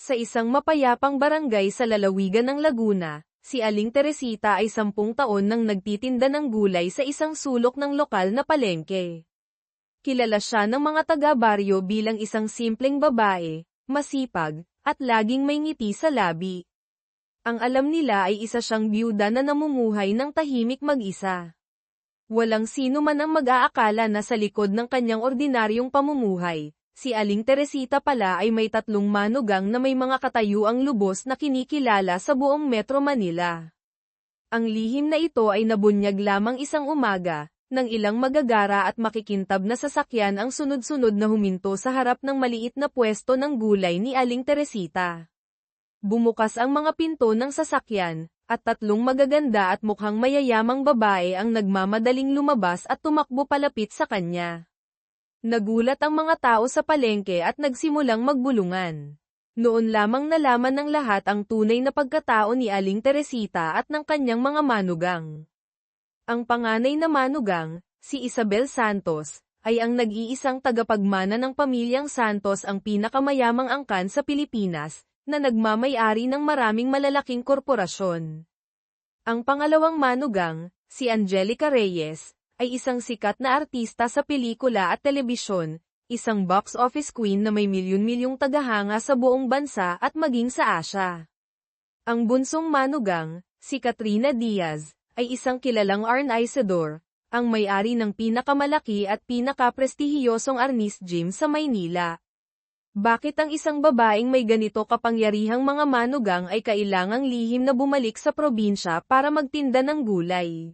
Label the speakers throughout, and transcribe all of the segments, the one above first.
Speaker 1: Sa isang mapayapang barangay sa lalawigan ng Laguna, si Aling Teresita ay 10 taon nang nagtitinda ng gulay sa isang sulok ng lokal na palengke. Kilala siya ng mga taga-baryo bilang isang simpleng babae, masipag, at laging may ngiti sa labi. Ang alam nila ay isa siyang byuda na namumuhay ng tahimik mag-isa. Walang sino man ang mag-aakala na sa likod ng kanyang ordinaryong pamumuhay, si Aling Teresita pala ay may 3 manugang na may mga katayuang lubos na kinikilala sa buong Metro Manila. Ang lihim na ito ay nabunyag lamang isang umaga, nang ilang magagara at makikintab na sasakyan ang sunod-sunod na huminto sa harap ng maliit na pwesto ng gulay ni Aling Teresita. Bumukas ang mga pinto ng sasakyan, at 3 magaganda at mukhang mayayamang babae ang nagmamadaling lumabas at tumakbo palapit sa kanya. Nagulat ang mga tao sa palengke at nagsimulang magbulungan. Noon lamang nalaman ng lahat ang tunay na pagkatao ni Aling Teresita at ng kanyang mga manugang. Ang panganay na manugang, si Isabel Santos, ay ang nag-iisang tagapagmana ng pamilyang Santos, ang pinakamayamang angkan sa Pilipinas, na nagmamay-ari ng maraming malalaking korporasyon. Ang pangalawang manugang, si Angelica Reyes, ay isang sikat na artista sa pelikula at telebisyon, isang box office queen na may milyon-milyong tagahanga sa buong bansa at maging sa Asia. Ang bunsong manugang, si Katrina Diaz, ay isang kilalang organisador, ang may-ari ng pinakamalaki at pinakaprestihiyosong Arnis Gym sa Maynila. Bakit ang isang babaeng may ganito kapangyarihang mga manugang ay kailangang lihim na bumalik sa probinsya para magtinda ng gulay?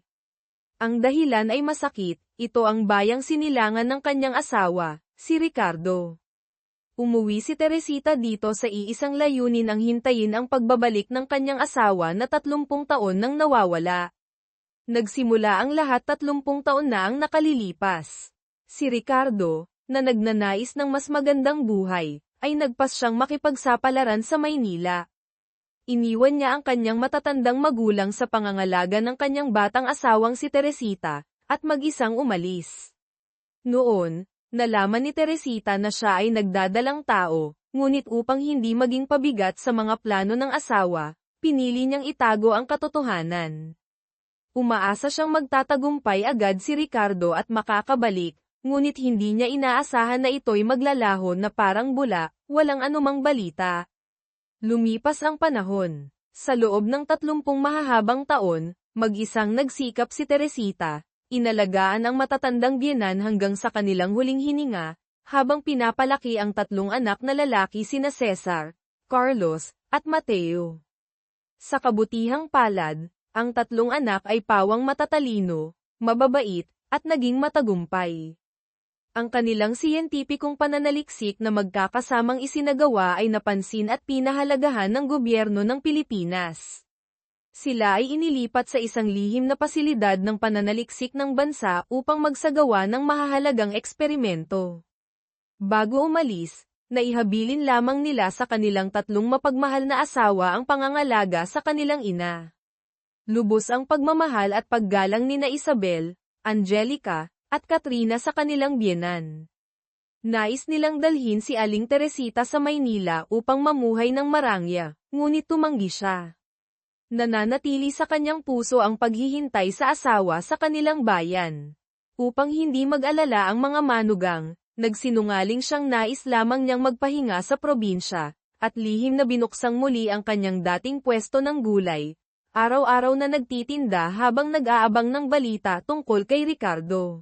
Speaker 1: Ang dahilan ay masakit, ito ang bayang sinilangan ng kanyang asawa, si Ricardo. Umuwi si Teresita dito sa iisang layunin ang hintayin ang pagbabalik ng kanyang asawa na 30 taon nang nawawala. Nagsimula ang lahat 30 taon na ang nakalilipas. Si Ricardo, na nagnanais ng mas magandang buhay, ay nagpas siyang makipagsapalaran sa Maynila. Iniwan niya ang kanyang matatandang magulang sa pangangalaga ng kanyang batang asawang si Teresita, at mag-isang umalis. Noon, nalaman ni Teresita na siya ay nagdadalang tao, ngunit upang hindi maging pabigat sa mga plano ng asawa, pinili niyang itago ang katotohanan. Umaasa siyang magtatagumpay agad si Ricardo at makakabalik, ngunit hindi niya inaasahan na ito'y maglalaho na parang bula, walang anumang balita. Lumipas ang panahon. Sa loob ng 30 mahahabang taon, mag-isang nagsikap si Teresita, inalagaan ang matatandang biyenan hanggang sa kanilang huling hininga, habang pinapalaki ang 3 anak na lalaki sina Cesar, Carlos, at Mateo. Sa kabutihang palad, ang 3 anak ay pawang matatalino, mababait, at naging matagumpay. Ang kanilang siyentipikong pananaliksik na magkakasamang isinagawa ay napansin at pinahalagahan ng gobyerno ng Pilipinas. Sila ay inilipat sa isang lihim na pasilidad ng pananaliksik ng bansa upang magsagawa ng mahahalagang eksperimento. Bago umalis, naihabilin lamang nila sa kanilang 3 mapagmahal na asawa ang pangangalaga sa kanilang ina. Lubos ang pagmamahal at paggalang nina Isabel, Angelica, at Katrina sa kanilang biyenan. Nais nilang dalhin si Aling Teresita sa Maynila upang mamuhay ng marangya, ngunit tumanggi siya. Nananatili sa kanyang puso ang paghihintay sa asawa sa kanilang bayan. Upang hindi mag-alala ang mga manugang, nagsinungaling siyang nais lamang niyang magpahinga sa probinsya, at lihim na binuksang muli ang kanyang dating pwesto ng gulay, araw-araw na nagtitinda habang nag-aabang ng balita tungkol kay Ricardo.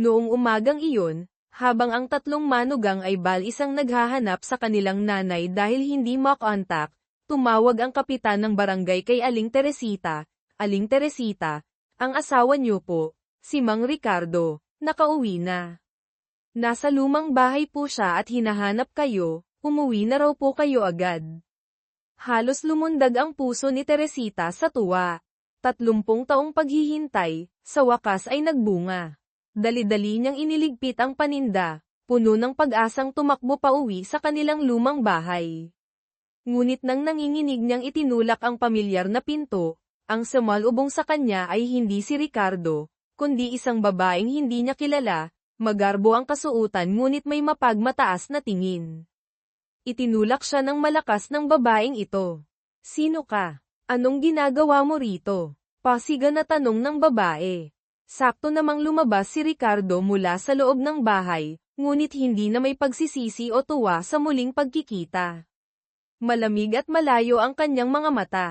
Speaker 1: Noong umagang iyon, habang ang 3 manugang ay bal-isang naghahanap sa kanilang nanay dahil hindi makontak, tumawag ang kapitan ng barangay kay Aling Teresita. Aling Teresita, ang asawa niyo po, si Mang Ricardo, nakauwi na. Nasa lumang bahay po siya at hinahanap kayo, umuwi na raw po kayo agad. Halos lumundag ang puso ni Teresita sa tuwa. 30 taong paghihintay, sa wakas ay nagbunga. Dali-dali niyang iniligpit ang paninda, puno ng pag-asang tumakbo pa uwi sa kanilang lumang bahay. Ngunit nang nanginginig niyang itinulak ang pamilyar na pinto, ang sumalubong sa kanya ay hindi si Ricardo, kundi isang babaeng hindi niya kilala, magarbo ang kasuotan ngunit may mapagmataas na tingin. Itinulak siya ng malakas ng babaeng ito. Sino ka? Anong ginagawa mo rito? Pasiga na tanong ng babae. Sakto namang lumabas si Ricardo mula sa loob ng bahay, ngunit hindi na may pagsisisi o tuwa sa muling pagkikita. Malamig at malayo ang kanyang mga mata.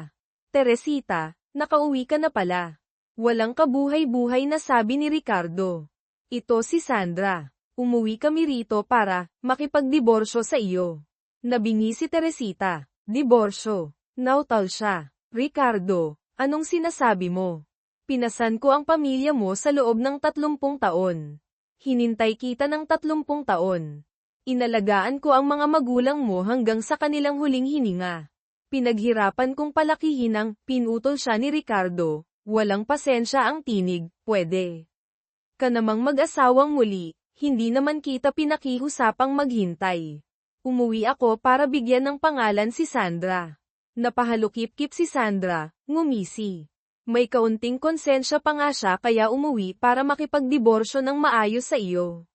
Speaker 1: Teresita, nakauwi ka na pala. Walang kabuhay-buhay na sabi ni Ricardo. Ito si Sandra. Umuwi kami rito para makipagdiborsyo sa iyo. Nabingi si Teresita. Diborsyo. Nautal siya. Ricardo, anong sinasabi mo? Pinasan ko ang pamilya mo sa loob ng 30 taon. Hinintay kita ng 30 taon. Inalagaan ko ang mga magulang mo hanggang sa kanilang huling hininga. Pinaghirapan kong palakihin ang pinutol siya ni Ricardo. Walang pasensya ang tinig, pwede ka namang mag-asawang muli, hindi naman kita pinakihusapang maghintay. Umuwi ako para bigyan ng pangalan si Sandra. Napahalukip-kip si Sandra, ngumisi. May kaunting konsensya pa nga siya kaya umuwi para makipagdiborsyo ng maayos sa iyo.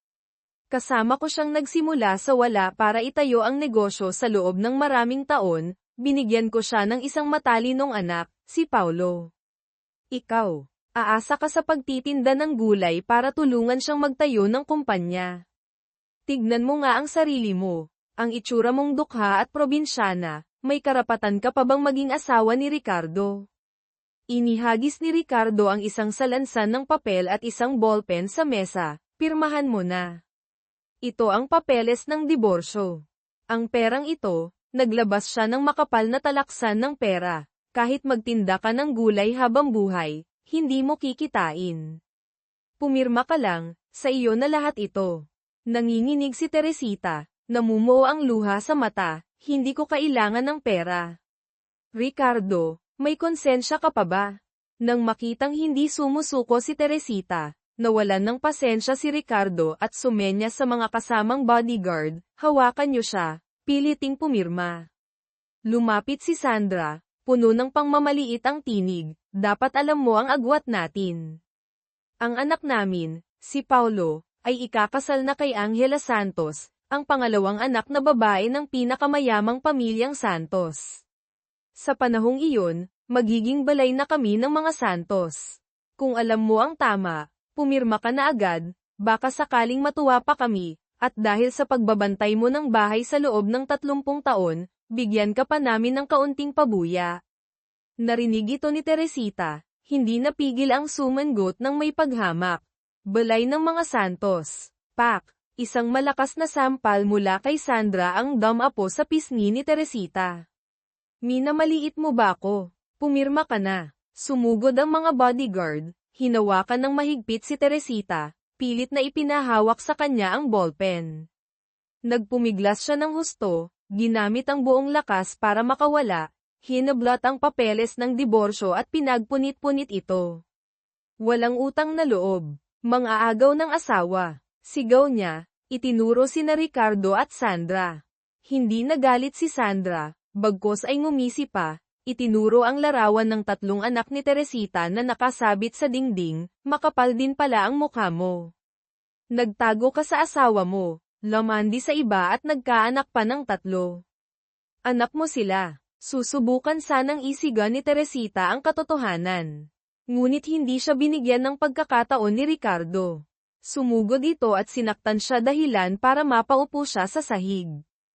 Speaker 1: Kasama ko siyang nagsimula sa wala para itayo ang negosyo sa loob ng maraming taon, binigyan ko siya ng isang matalinong anak, si Paulo. Ikaw, aasa ka sa pagtitinda ng gulay para tulungan siyang magtayo ng kumpanya. Tignan mo nga ang sarili mo, ang itsura mong dukha at probinsyana, may karapatan ka pa bang maging asawa ni Ricardo? Inihagis ni Ricardo ang isang salansan ng papel at isang ballpen sa mesa, pirmahan mo na. Ito ang papeles ng diborsyo. Ang perang ito, naglabas siya ng makapal na talaksan ng pera, kahit magtinda ka ng gulay habang buhay, hindi mo kikitain. Pumirma ka lang, sa iyo na lahat ito. Nanginginig si Teresita, namumuo ang luha sa mata, hindi ko kailangan ng pera. Ricardo, may konsensya ka pa ba? Nang makitang hindi sumusuko si Teresita, nawalan ng pasensya si Ricardo at sumenya sa mga kasamang bodyguard, hawakan niyo siya, piliting pumirma. Lumapit si Sandra, puno ng pangmamaliit ang tinig, dapat alam mo ang agwat natin. Ang anak namin, si Paulo, ay ikakasal na kay Angela Santos, ang pangalawang anak na babae ng pinakamayamang pamilyang Santos. Sa panahong iyon, magiging balay na kami ng mga Santos. Kung alam mo ang tama, pumirma ka na agad, baka sakaling matuwa pa kami, at dahil sa pagbabantay mo ng bahay sa loob ng 30 taon, bigyan ka pa namin ng kaunting pabuya. Narinig ito ni Teresita, hindi napigil ang sumangot ng may paghamak. Balay ng mga Santos. Pak! Isang malakas na sampal mula kay Sandra ang damapo sa pisngi ni Teresita. Minamaliit mo ba ako? Pumirma ka na. Sumugod ang mga bodyguard, hinawakan ng mahigpit si Teresita, pilit na ipinahawak sa kanya ang ballpen. Nagpumiglas siya ng husto, ginamit ang buong lakas para makawala, hinablot ang papeles ng diborsyo at pinagpunit-punit ito. Walang utang na loob, mang-aagaw ng asawa, sigaw niya, itinuro sina Ricardo at Sandra. Hindi nagalit si Sandra. Bagkos ay ngumisi pa, itinuro ang larawan ng 3 anak ni Teresita na nakasabit sa dingding, makapal din pala ang mukha mo. Nagtago ka sa asawa mo, lamandi sa iba at nagkaanak pa ng 3. Anak mo sila. Susubukan sanang isiga ni Teresita ang katotohanan. Ngunit hindi siya binigyan ng pagkakataon ni Ricardo. Sumugod ito at sinaktan siya dahilan para mapaupo siya sa sahig.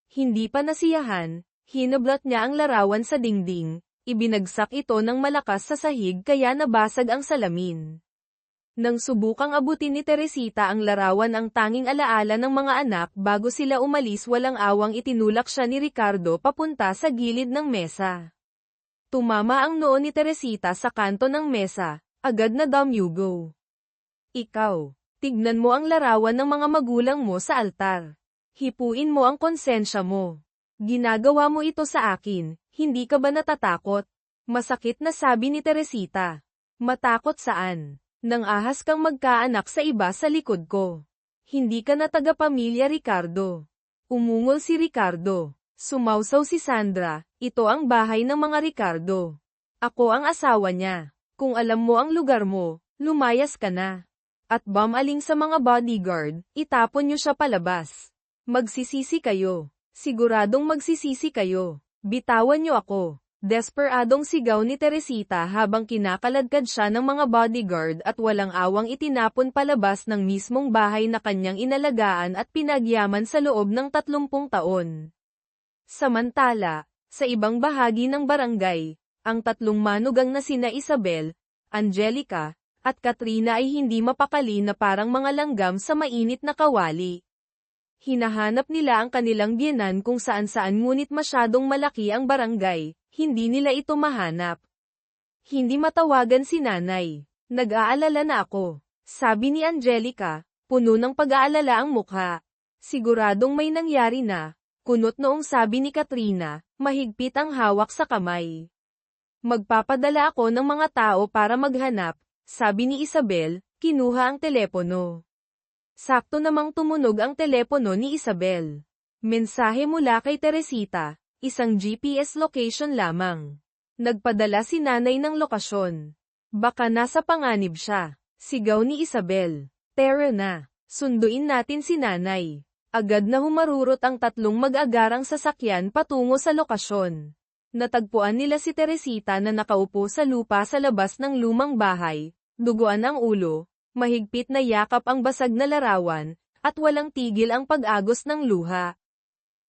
Speaker 1: Hindi pa nasiyahan. Hinablot niya ang larawan sa dingding, ibinagsak ito ng malakas sa sahig kaya nabasag ang salamin. Nang subukang abutin ni Teresita ang larawan ang tanging alaala ng mga anak bago sila umalis walang awang itinulak siya ni Ricardo papunta sa gilid ng mesa. Tumama ang noo ni Teresita sa kanto ng mesa, agad na damyugo. Ikaw, tignan mo ang larawan ng mga magulang mo sa altar. Hipuin mo ang konsensya mo. Ginagawa mo ito sa akin, hindi ka ba natatakot? Masakit na sabi ni Teresita. Matakot saan? Nang ahas kang magkaanak sa iba sa likod ko. Hindi ka na taga-pamilya Ricardo. Umungol si Ricardo. Sumausaw si Sandra, ito ang bahay ng mga Ricardo. Ako ang asawa niya. Kung alam mo ang lugar mo, lumayas ka na. At bumaling sa mga bodyguard, itapon niyo siya palabas. Magsisisi kayo. Siguradong magsisisi kayo. Bitawan niyo ako. Desperadong sigaw ni Teresita habang kinakaladkad siya ng mga bodyguard at walang awang itinapon palabas ng mismong bahay na kanyang inalagaan at pinagyaman sa loob ng 30 taon. Samantala, sa ibang bahagi ng barangay, ang tatlong manugang na sina Isabel, Angelica, at Katrina ay hindi mapakali na parang mga langgam sa mainit na kawali. Hinahanap nila ang kanilang biyenan kung saan-saan ngunit masyadong malaki ang barangay, hindi nila ito mahanap. Hindi matawagan si nanay. Nag-aalala na ako. Sabi ni Angelica, puno ng pag-aalala ang mukha. Siguradong may nangyari na. Kunot noong sabi ni Katrina, mahigpit ang hawak sa kamay. Magpapadala ako ng mga tao para maghanap, sabi ni Isabel, kinuha ang telepono. Sakto namang tumunog ang telepono ni Isabel. Mensahe mula kay Teresita, isang GPS location lamang. Nagpadala si nanay ng lokasyon. Baka nasa panganib siya. Sigaw ni Isabel. Tara na. Sunduin natin si nanay. Agad na humarurot ang tatlong mag-agarang sasakyan patungo sa lokasyon. Natagpuan nila si Teresita na nakaupo sa lupa sa labas ng lumang bahay, duguan ang ulo, mahigpit na yakap ang basag na larawan, at walang tigil ang pag-agos ng luha.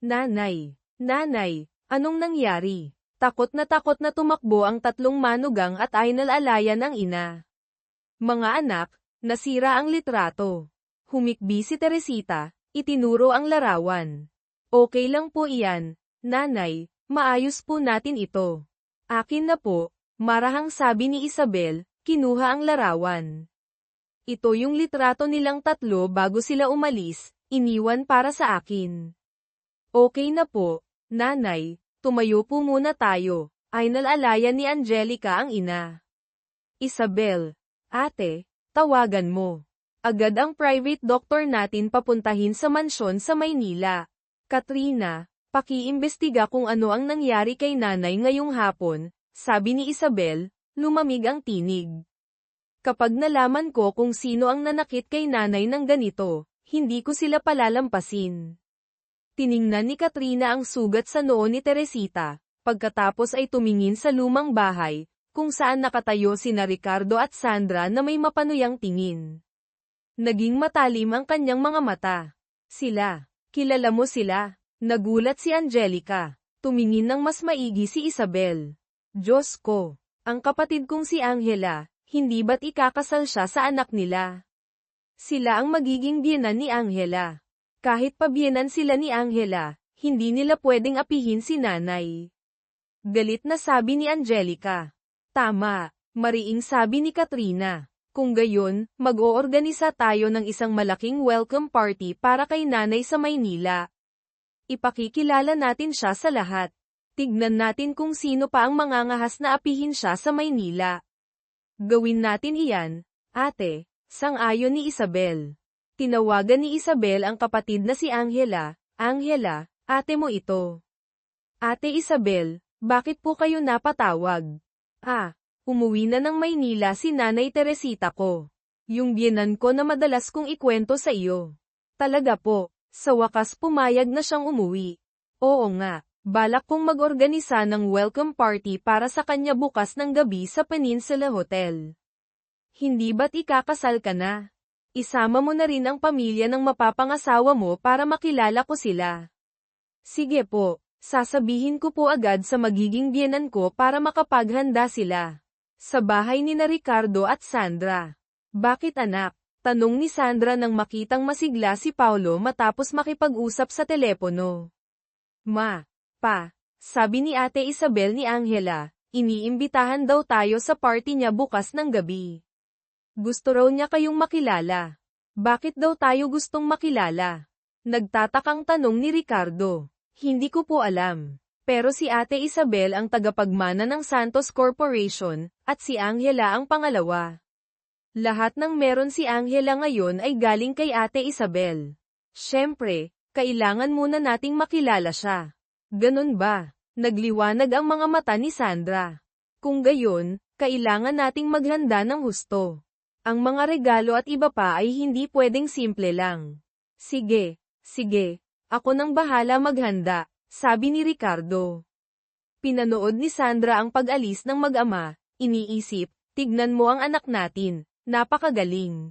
Speaker 1: Nanay! Nanay! Anong nangyari? Takot na tumakbo ang tatlong manugang at ay nalalayan ang ina. Mga anak, nasira ang litrato. Humikbi si Teresita, itinuro ang larawan. Okay lang po iyan, nanay, maayos po natin ito. Akin na po, marahang sabi ni Isabel, kinuha ang larawan. Ito yung litrato nilang tatlo bago sila umalis, iniwan para sa akin. Okay na po, nanay, tumayo po muna tayo, ay nalalayan ni Angelica ang ina. Isabel, ate, tawagan mo. Agad ang private doctor natin papuntahin sa mansyon sa Maynila. Katrina, pakiimbestiga kung ano ang nangyari kay nanay ngayong hapon, sabi ni Isabel, lumamig ang tinig. Kapag nalaman ko kung sino ang nanakit kay nanay ng ganito, hindi ko sila palalampasin. Tiningnan ni Katrina ang sugat sa noo ni Teresita, pagkatapos ay tumingin sa lumang bahay, kung saan nakatayo sina Ricardo at Sandra na may mapanuyang tingin. Naging matalim ang kanyang mga mata. Sila, kilala mo sila? Nagulat si Angelica. Tumingin ng mas maigi si Isabel. Diyos ko, ang kapatid kong si Angela, hindi ba't ikakasal siya sa anak nila? Sila ang magiging biyenan ni Angela. Kahit pabiyenan sila ni Angela, hindi nila pwedeng apihin si nanay. Galit na sabi ni Angelica. Tama, mariing sabi ni Katrina. Kung gayon, mag-oorganisa tayo ng isang malaking welcome party para kay nanay sa Maynila. Ipakikilala natin siya sa lahat. Tignan natin kung sino pa ang mangangahas na apihin siya sa Maynila. Gawin natin iyan, ate, sang-ayon ni Isabel. Tinawagan ni Isabel ang kapatid na si Angela. Angela, ate mo ito. Ate Isabel, bakit po kayo napatawag? Umuwi na ng Maynila si Nanay Teresita ko. Yung biyenan ko na madalas kong ikwento sa iyo. Talaga po, sa wakas pumayag na siyang umuwi. Oo nga, balak kong mag-organisa ng welcome party para sa kanya bukas ng gabi sa Peninsula Hotel. Hindi ba't ikakasal ka na? Isama mo na rin ang pamilya ng mapapangasawa mo para makilala ko sila. Sige po, sasabihin ko po agad sa magiging biyenan ko para makapaghanda sila. Sa bahay ni na Ricardo at Sandra. Bakit anak? Tanong ni Sandra nang makitang masigla si Paulo matapos makipag-usap sa telepono. Ma, pa, sabi ni Ate Isabel ni Angela, iniimbitahan daw tayo sa party niya bukas ng gabi. Gusto raw niya kayong makilala. Bakit daw tayo gustong makilala? Nagtatakang tanong ni Ricardo. Hindi ko po alam. Pero si Ate Isabel ang tagapagmana ng Santos Corporation, at si Angela ang pangalawa. Lahat ng meron si Angela ngayon ay galing kay Ate Isabel. Siyempre, kailangan muna nating makilala siya. Ganun ba? Nagliwanag ang mga mata ni Sandra. Kung gayon, kailangan nating maghanda ng husto. Ang mga regalo at iba pa ay hindi pwedeng simple lang. Sige, Ako nang bahala maghanda, sabi ni Ricardo. Pinanood ni Sandra ang pag-alis ng mag-ama, iniisip, tignan mo ang anak natin, napakagaling.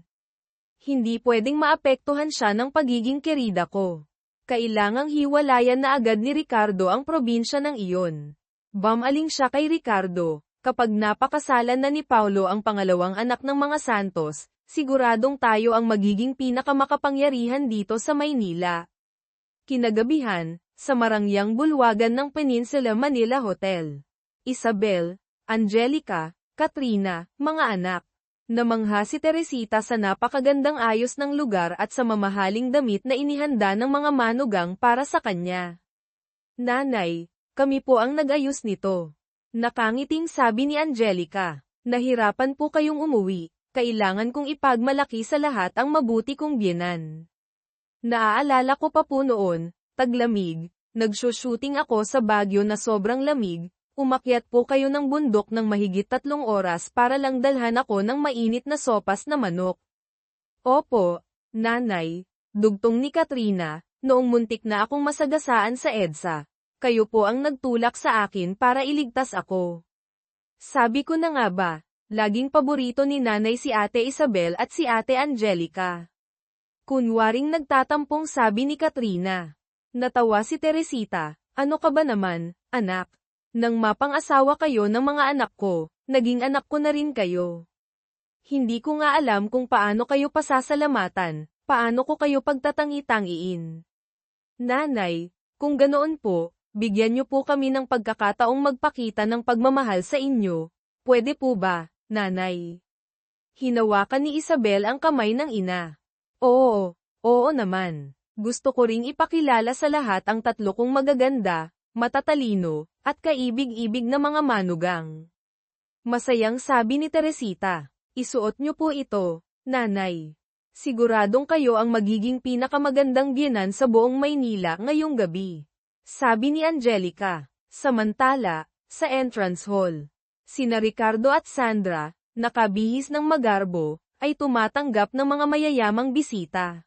Speaker 1: Hindi pwedeng maapektuhan siya ng pagiging kerida ko. Kailangang hiwalayan na agad ni Ricardo ang probinsya ng iyon. Bumaling siya kay Ricardo, kapag napakasalan na ni Paulo ang pangalawang anak ng mga Santos, siguradong tayo ang magiging pinakamakapangyarihan dito sa Maynila. Kinagabihan, sa marangyang bulwagan ng Peninsula Manila Hotel. Isabel, Angelica, Katrina, mga anak. Namangha si Teresita sa napakagandang ayos ng lugar at sa mamahaling damit na inihanda ng mga manugang para sa kanya. Nanay, kami po ang nag-ayos nito. Nakangiting sabi ni Angelica. Nahirapan po kayong umuwi, kailangan kong ipagmalaki sa lahat ang mabuti kong biyenan. Naaalala ko pa po noon, taglamig, nagsushooting ako sa Baguio na sobrang lamig, umakyat po kayo ng bundok ng mahigit 3 oras para lang dalhan ako ng mainit na sopas na manok. Opo, nanay, dugtong ni Katrina, noong muntik na akong masagasaan sa EDSA. Kayo po ang nagtulak sa akin para iligtas ako. Sabi ko na nga ba, laging paborito ni nanay si Ate Isabel at si Ate Angelica. Kunwaring nagtatampong sabi ni Katrina. Natawa si Teresita, ano ka ba naman, anak? Nang mapang-asawa kayo ng mga anak ko, naging anak ko na rin kayo. Hindi ko nga alam kung paano kayo pasasalamatan, paano ko kayo pagtatangi-tangiin. Nanay, kung ganoon po, bigyan niyo po kami ng pagkakataong magpakita ng pagmamahal sa inyo. Pwede po ba, nanay? Hinawakan ni Isabel ang kamay ng ina. Oo naman. Gusto ko ring ipakilala sa lahat ang 3 kong magaganda, matatalino, at kaibig-ibig na mga manugang. Masayang sabi ni Teresita. Isuot niyo po ito, nanay. Siguradong kayo ang magiging pinakamagandang biyenan sa buong Maynila ngayong gabi. Sabi ni Angelica. Samantala, sa entrance hall, sina Ricardo at Sandra, nakabihis ng magarbo, ay tumatanggap ng mga mayayamang bisita.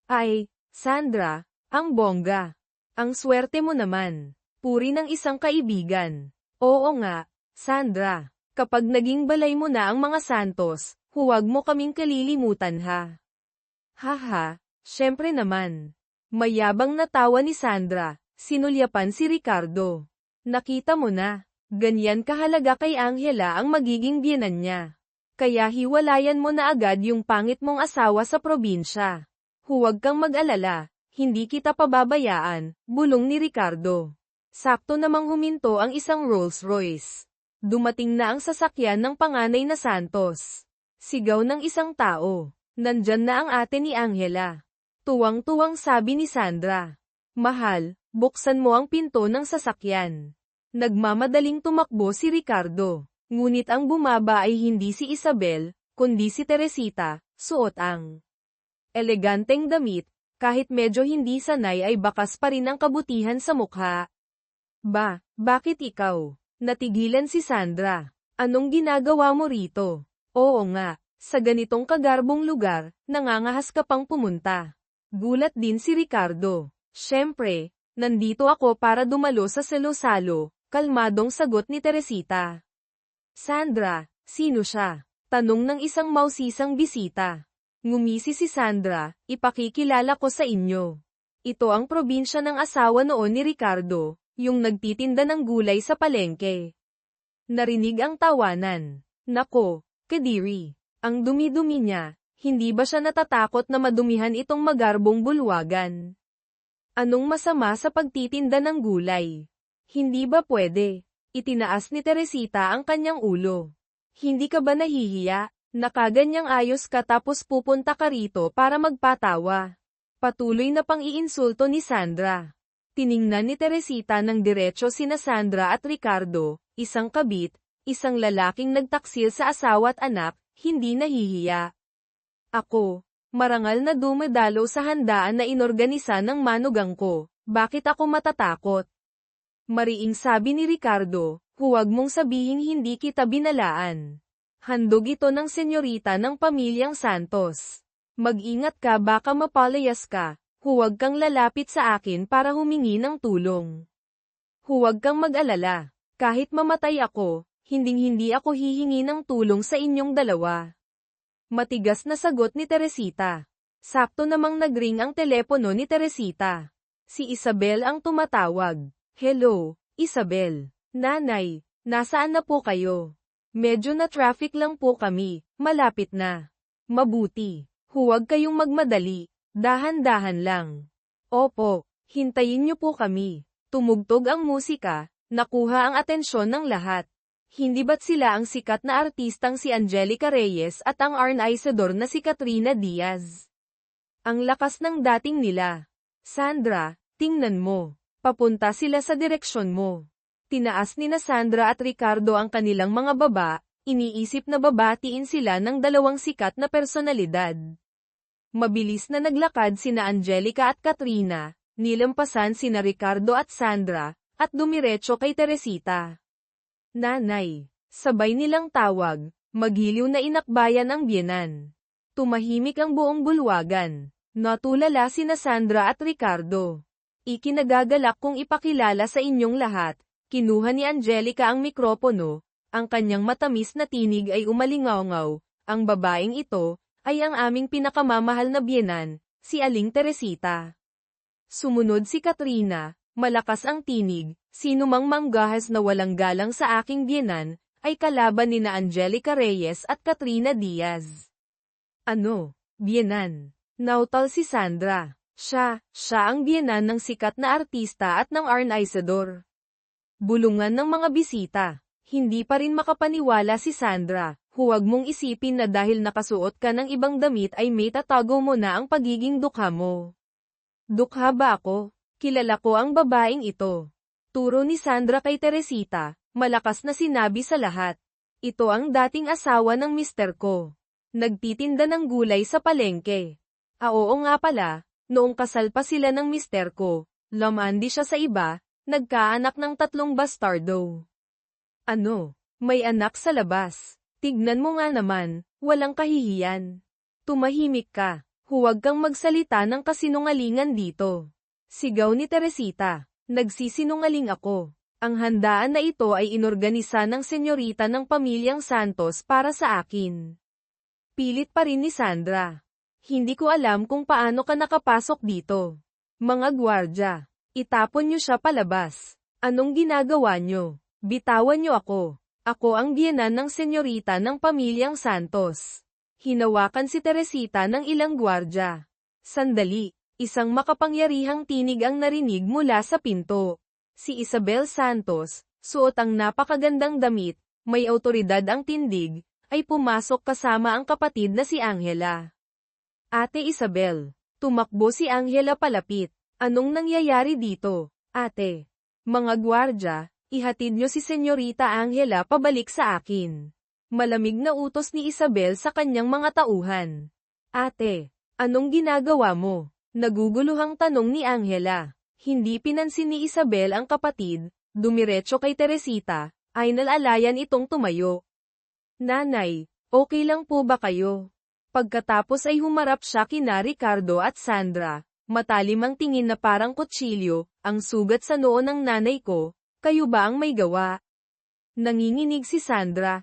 Speaker 1: Ay, Sandra, ang bongga. Ang swerte mo naman. Puri ng isang kaibigan. Oo nga, Sandra. Kapag naging balay mo na ang mga Santos, huwag mo kaming kalilimutan ha. Haha, syempre naman. Mayabang na tawa ni Sandra, sinulyapan si Ricardo. Nakita mo na, ganyan kahalaga kay Angela ang magiging biyenan niya. Kaya hiwalayan mo na agad yung pangit mong asawa sa probinsya. Huwag kang mag-alala, hindi kita pababayaan, bulong ni Ricardo. Sakto namang huminto ang isang Rolls Royce. Dumating na ang sasakyan ng panganay na Santos. Sigaw ng isang tao. Nandyan na ang ate ni Angela. Tuwang-tuwang sabi ni Sandra. Mahal, buksan mo ang pinto ng sasakyan. Nagmamadaling tumakbo si Ricardo. Ngunit ang bumaba ay hindi si Isabel, kundi si Teresita, suot ang eleganteng damit, kahit medyo hindi sanay ay bakas pa rin ang kabutihan sa mukha. Bakit ikaw? Natigilan si Sandra. Anong ginagawa mo rito? Oo nga, sa ganitong kagarbong lugar, nangangahas ka pang pumunta. Gulat din si Ricardo. Siyempre, nandito ako para dumalo sa salo-salo, kalmadong sagot ni Teresita. Sandra, sino siya? Tanong ng isang mausisang bisita. Ngumisi si Sandra, ipakikilala ko sa inyo. Ito ang probinsya ng asawa noon ni Ricardo, yung nagtitinda ng gulay sa palengke. Narinig ang tawanan. Nako, Kadiri, ang dumi-dumi niya, hindi ba siya natatakot na madumihan itong magarbong bulwagan? Anong masama sa pagtitinda ng gulay? Hindi ba pwede? Itinaas ni Teresita ang kanyang ulo. Hindi ka ba nahihiya? Nakaganyang ayos ka tapos pupunta ka rito para magpatawa. Patuloy na pang-iinsulto ni Sandra. Tiningnan ni Teresita ng diretso sina Sandra at Ricardo, isang kabit, isang lalaking nagtaksil sa asawa at anak, hindi nahihiya. Ako, marangal na dumadalo sa handaan na inorganisa ng manugang ko, bakit ako matatakot? Mariing sabi ni Ricardo, huwag mong sabihing hindi kita binalaan. Handog ito ng senyorita ng pamilyang Santos. Mag-ingat ka baka mapalayas ka, Huwag kang lalapit sa akin para humingi ng tulong. Huwag kang mag-alala. Kahit mamatay ako, hinding-hindi ako hihingi ng tulong sa inyong dalawa. Matigas na sagot ni Teresita. Sakto namang nagring ang telepono ni Teresita. Si Isabel ang tumatawag. Hello, Isabel. Nanay, nasaan na po kayo? Medyo na traffic lang po kami, malapit na. Mabuti. Huwag kayong magmadali. Dahan-dahan lang. Opo, hintayin niyo po kami. Tumugtog ang musika, nakuha ang atensyon ng lahat. Hindi ba't sila ang sikat na artistang si Angelica Reyes at ang Arnaizador na si Katrina Diaz? Ang lakas ng dating nila. Sandra, tingnan mo. Papunta sila sa direksyon mo. Tinaas ni na Sandra at Ricardo ang kanilang mga baba, iniisip na babatiin sila ng dalawang sikat na personalidad. Mabilis na naglakad sina Angelica at Katrina, nilampasan sina Ricardo at Sandra, at dumiretso kay Teresita. Nanay, sabay nilang tawag, maghiliw na inakbayan ang biyenan. Tumahimik ang buong bulwagan. Natulala sina Sandra at Ricardo. Ikinagagalak kong ipakilala sa inyong lahat, kinuha ni Angelica ang mikropono, ang kanyang matamis na tinig ay umalingaw-ngaw, ang babaeng ito, ay ang aming pinakamamahal na biyenan, si Aling Teresita. Sumunod si Katrina, malakas ang tinig, sino mang manggahas na walang galang sa aking biyenan, ay kalaban ni na Angelica Reyes at Katrina Diaz. Ano? Biyenan? Nautal si Sandra. Siya ang biyenan ng sikat na artista at ng Arnaizador. Bulungan ng mga bisita. Hindi pa rin makapaniwala si Sandra. Huwag mong isipin na dahil nakasuot ka ng ibang damit ay may tatago mo na ang pagiging dukha mo. Dukha ba ako? Kilala ko ang babaeng ito. Turo ni Sandra kay Teresita, malakas na sinabi sa lahat. Ito ang dating asawa ng mister ko. Nagtitinda ng gulay sa palengke. Oo nga pala, noong kasal pa sila ng mister ko, lamandi siya sa iba, nagkaanak ng 3 bastardo. Ano? May anak sa labas. Tignan mo nga naman, walang kahihiyan. Tumahimik ka, huwag kang magsalita ng kasinungalingan dito. Sigaw ni Teresita, nagsisinungaling ako. Ang handaan na ito ay inorganisa ng senyorita ng pamilyang Santos para sa akin. Pilit pa rin ni Sandra. Hindi ko alam kung paano ka nakapasok dito. Mga gwardya, itapon niyo siya palabas. Anong ginagawa niyo? Bitawan niyo ako. Ako ang biyenan ng senyorita ng pamilyang Santos. Hinawakan si Teresita ng ilang gwardya. Sandali, isang makapangyarihang tinig ang narinig mula sa pinto. Si Isabel Santos, suot ang napakagandang damit, may awtoridad ang tindig, ay pumasok kasama ang kapatid na si Angela. Ate Isabel, tumakbo si Angela palapit. Anong nangyayari dito, ate? Mga gwardya, ihatid niyo si Senyorita Angela pabalik sa akin. Malamig na utos ni Isabel sa kanyang mga tauhan. Ate, anong ginagawa mo? Naguguluhang tanong ni Angela. Hindi pinansin ni Isabel ang kapatid, dumiretso kay Teresita, ay nalalayan itong tumayo. Nanay, okay lang po ba kayo? Pagkatapos ay humarap siya kina Ricardo at Sandra, matalim ang tingin na parang kutsilyo, ang sugat sa noo ng nanay ko. Kayo ba ang may gawa? Nanginginig si Sandra,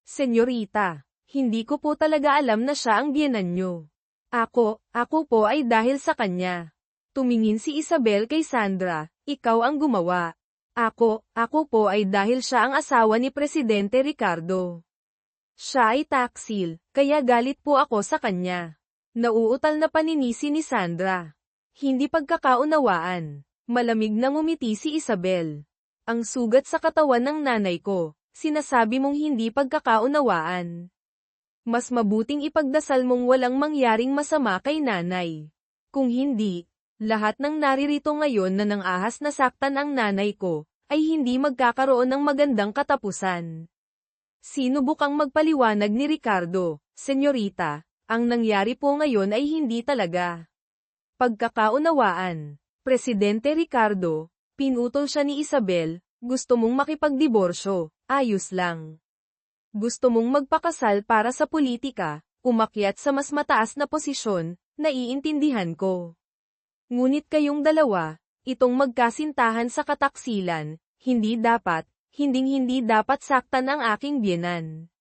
Speaker 1: Senyorita, hindi ko po talaga alam na siya ang biyenan niyo. Ako po ay dahil sa kanya. Tumingin si Isabel kay Sandra, ikaw ang gumawa. Ako po ay dahil siya ang asawa ni Presidente Ricardo. Siya ay taksil, kaya galit po ako sa kanya. Nauutal na paninisi ni Sandra. Hindi pagkakaunawaan. Malamig na ngumiti si Isabel. Ang sugat sa katawan ng nanay ko, sinasabi mong hindi pagkakaunawaan. Mas mabuting ipagdasal mong walang mangyaring masama kay nanay. Kung hindi, lahat ng naririto ngayon na nang ahas na saktan ang nanay ko, ay hindi magkakaroon ng magandang katapusan. Sinubukang magpaliwanag ni Ricardo, Senyorita, ang nangyari po ngayon ay hindi talaga pagkakaunawaan. Presidente Ricardo, pinutol siya ni Isabel, gusto mong makipagdiborsyo, ayos lang. Gusto mong magpakasal para sa politika, umakyat sa mas mataas na posisyon, naiintindihan ko. Ngunit kayong dalawa, itong magkasintahan sa kataksilan, hindi dapat saktan ang aking biyenan.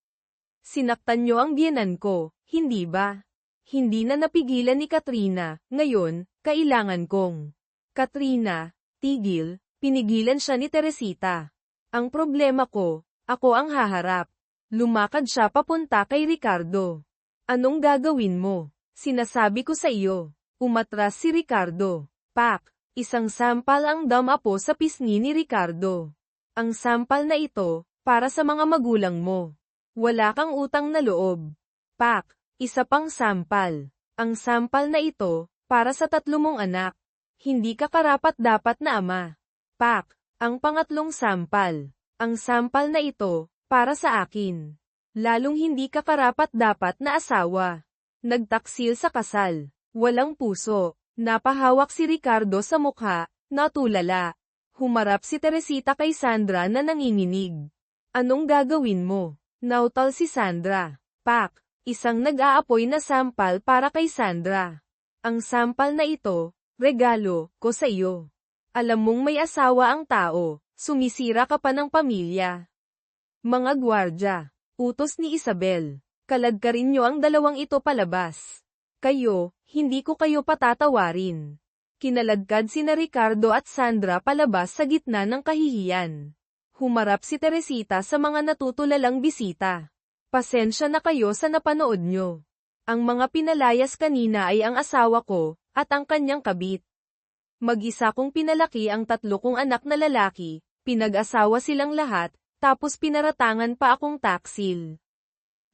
Speaker 1: Sinaktan niyo ang biyenan ko, hindi ba? Hindi na napigilan ni Katrina, ngayon, kailangan kong. Katrina, tigil, pinigilan siya ni Teresita. Ang problema ko, ako ang haharap. Lumakad siya papunta kay Ricardo. Anong gagawin mo? Sinasabi ko sa iyo. Umatras si Ricardo. Pak! Isang sampal ang damapo sa pisngi ni Ricardo. Ang sampal na ito, para sa mga magulang mo. Wala kang utang na loob. Pak! Isa pang sampal. Ang sampal na ito, para sa 3 mong anak. Hindi ka karapat-dapat na ama. Pak! Ang pangatlong sampal. Ang sampal na ito, para sa akin. Lalong hindi ka karapat-dapat na asawa. Nagtaksil sa kasal. Walang puso. Napahawak si Ricardo sa mukha, natulala. Humarap si Teresita kay Sandra na nanginginig. Anong gagawin mo? Nautal si Sandra. Pak! Isang nag-aapoy na sampal para kay Sandra. Ang sampal na ito, regalo ko sa iyo. Alam mong may asawa ang tao, sumisira ka pa ng pamilya. Mga gwardya, utos ni Isabel. Kaladkarin niyo ang dalawang ito palabas. Kayo, hindi ko kayo patatawarin. Kinaladkad sina Ricardo at Sandra palabas sa gitna ng kahihiyan. Humarap si Teresita sa mga natutulalang bisita. Pasensya na kayo sa napanood nyo. Ang mga pinalayas kanina ay ang asawa ko, at ang kanyang kabit. Mag-isa kong pinalaki ang 3 kong anak na lalaki, pinag-asawa silang lahat, tapos pinaratangan pa akong taksil.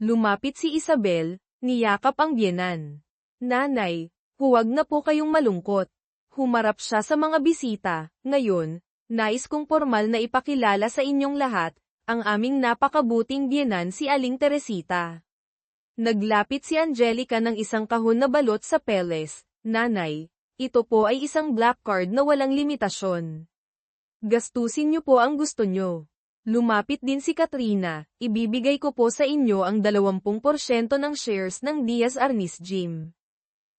Speaker 1: Lumapit si Isabel, niyakap ang biyenan. Nanay, huwag na po kayong malungkot. Humarap siya sa mga bisita. Ngayon, nais kong formal na ipakilala sa inyong lahat, ang aming napakabuting biyenan si Aling Teresita. Naglapit si Angelica ng isang kahon na balot sa peles. Nanay, ito po ay isang black card na walang limitasyon. Gastusin niyo po ang gusto niyo. Lumapit din si Katrina, ibibigay ko po sa inyo ang 20% ng shares ng Diaz Arnis Gym.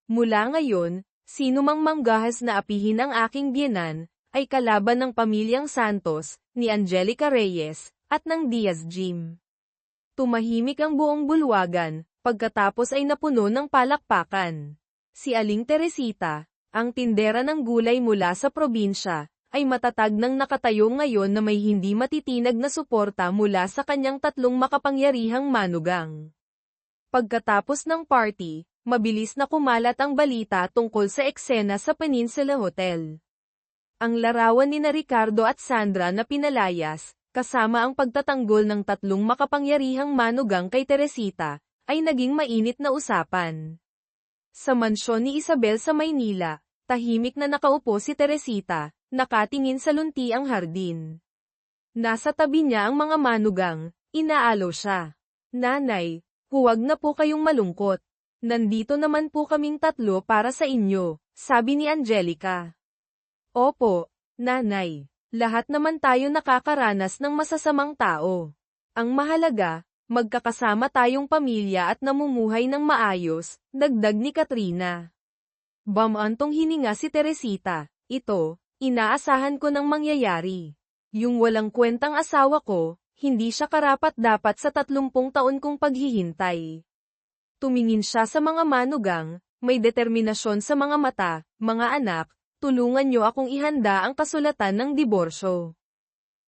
Speaker 1: Mula ngayon, sino mang manggahas na apihin ang aking biyenan, ay kalaban ng pamilyang Santos, ni Angelica Reyes, at ng Diaz Gym. Tumahimik ang buong bulwagan, pagkatapos ay napuno ng palakpakan. Si Aling Teresita, ang tindera ng gulay mula sa probinsya, ay matatag nang nakatayo ngayon na may hindi matitinag na suporta mula sa kanyang 3 makapangyarihang manugang. Pagkatapos ng party, mabilis na kumalat ang balita tungkol sa eksena sa Peninsula Hotel. Ang larawan ni Ricardo at Sandra na pinalayas, kasama ang pagtatanggol ng 3 makapangyarihang manugang kay Teresita, ay naging mainit na usapan. Sa mansyon ni Isabel sa Maynila, tahimik na nakaupo si Teresita, nakatingin sa lunti ang hardin. Nasa tabi niya ang mga manugang, inaalo siya. Nanay, huwag na po kayong malungkot. Nandito naman po kaming 3 para sa inyo, sabi ni Angelica. Opo, nanay. Lahat naman tayo nakakaranas ng masasamang tao. Ang mahalaga, magkakasama tayong pamilya at namumuhay ng maayos, dagdag ni Katrina. Bamantong hininga si Teresita. Ito, inaasahan ko nang mangyayari. Yung walang kwentang asawa ko, hindi siya karapat-dapat sa 30 taon kong paghihintay. Tumingin siya sa mga manugang, may determinasyon sa mga mata. Mga anak, tulungan niyo akong ihanda ang kasulatan ng diborsyo.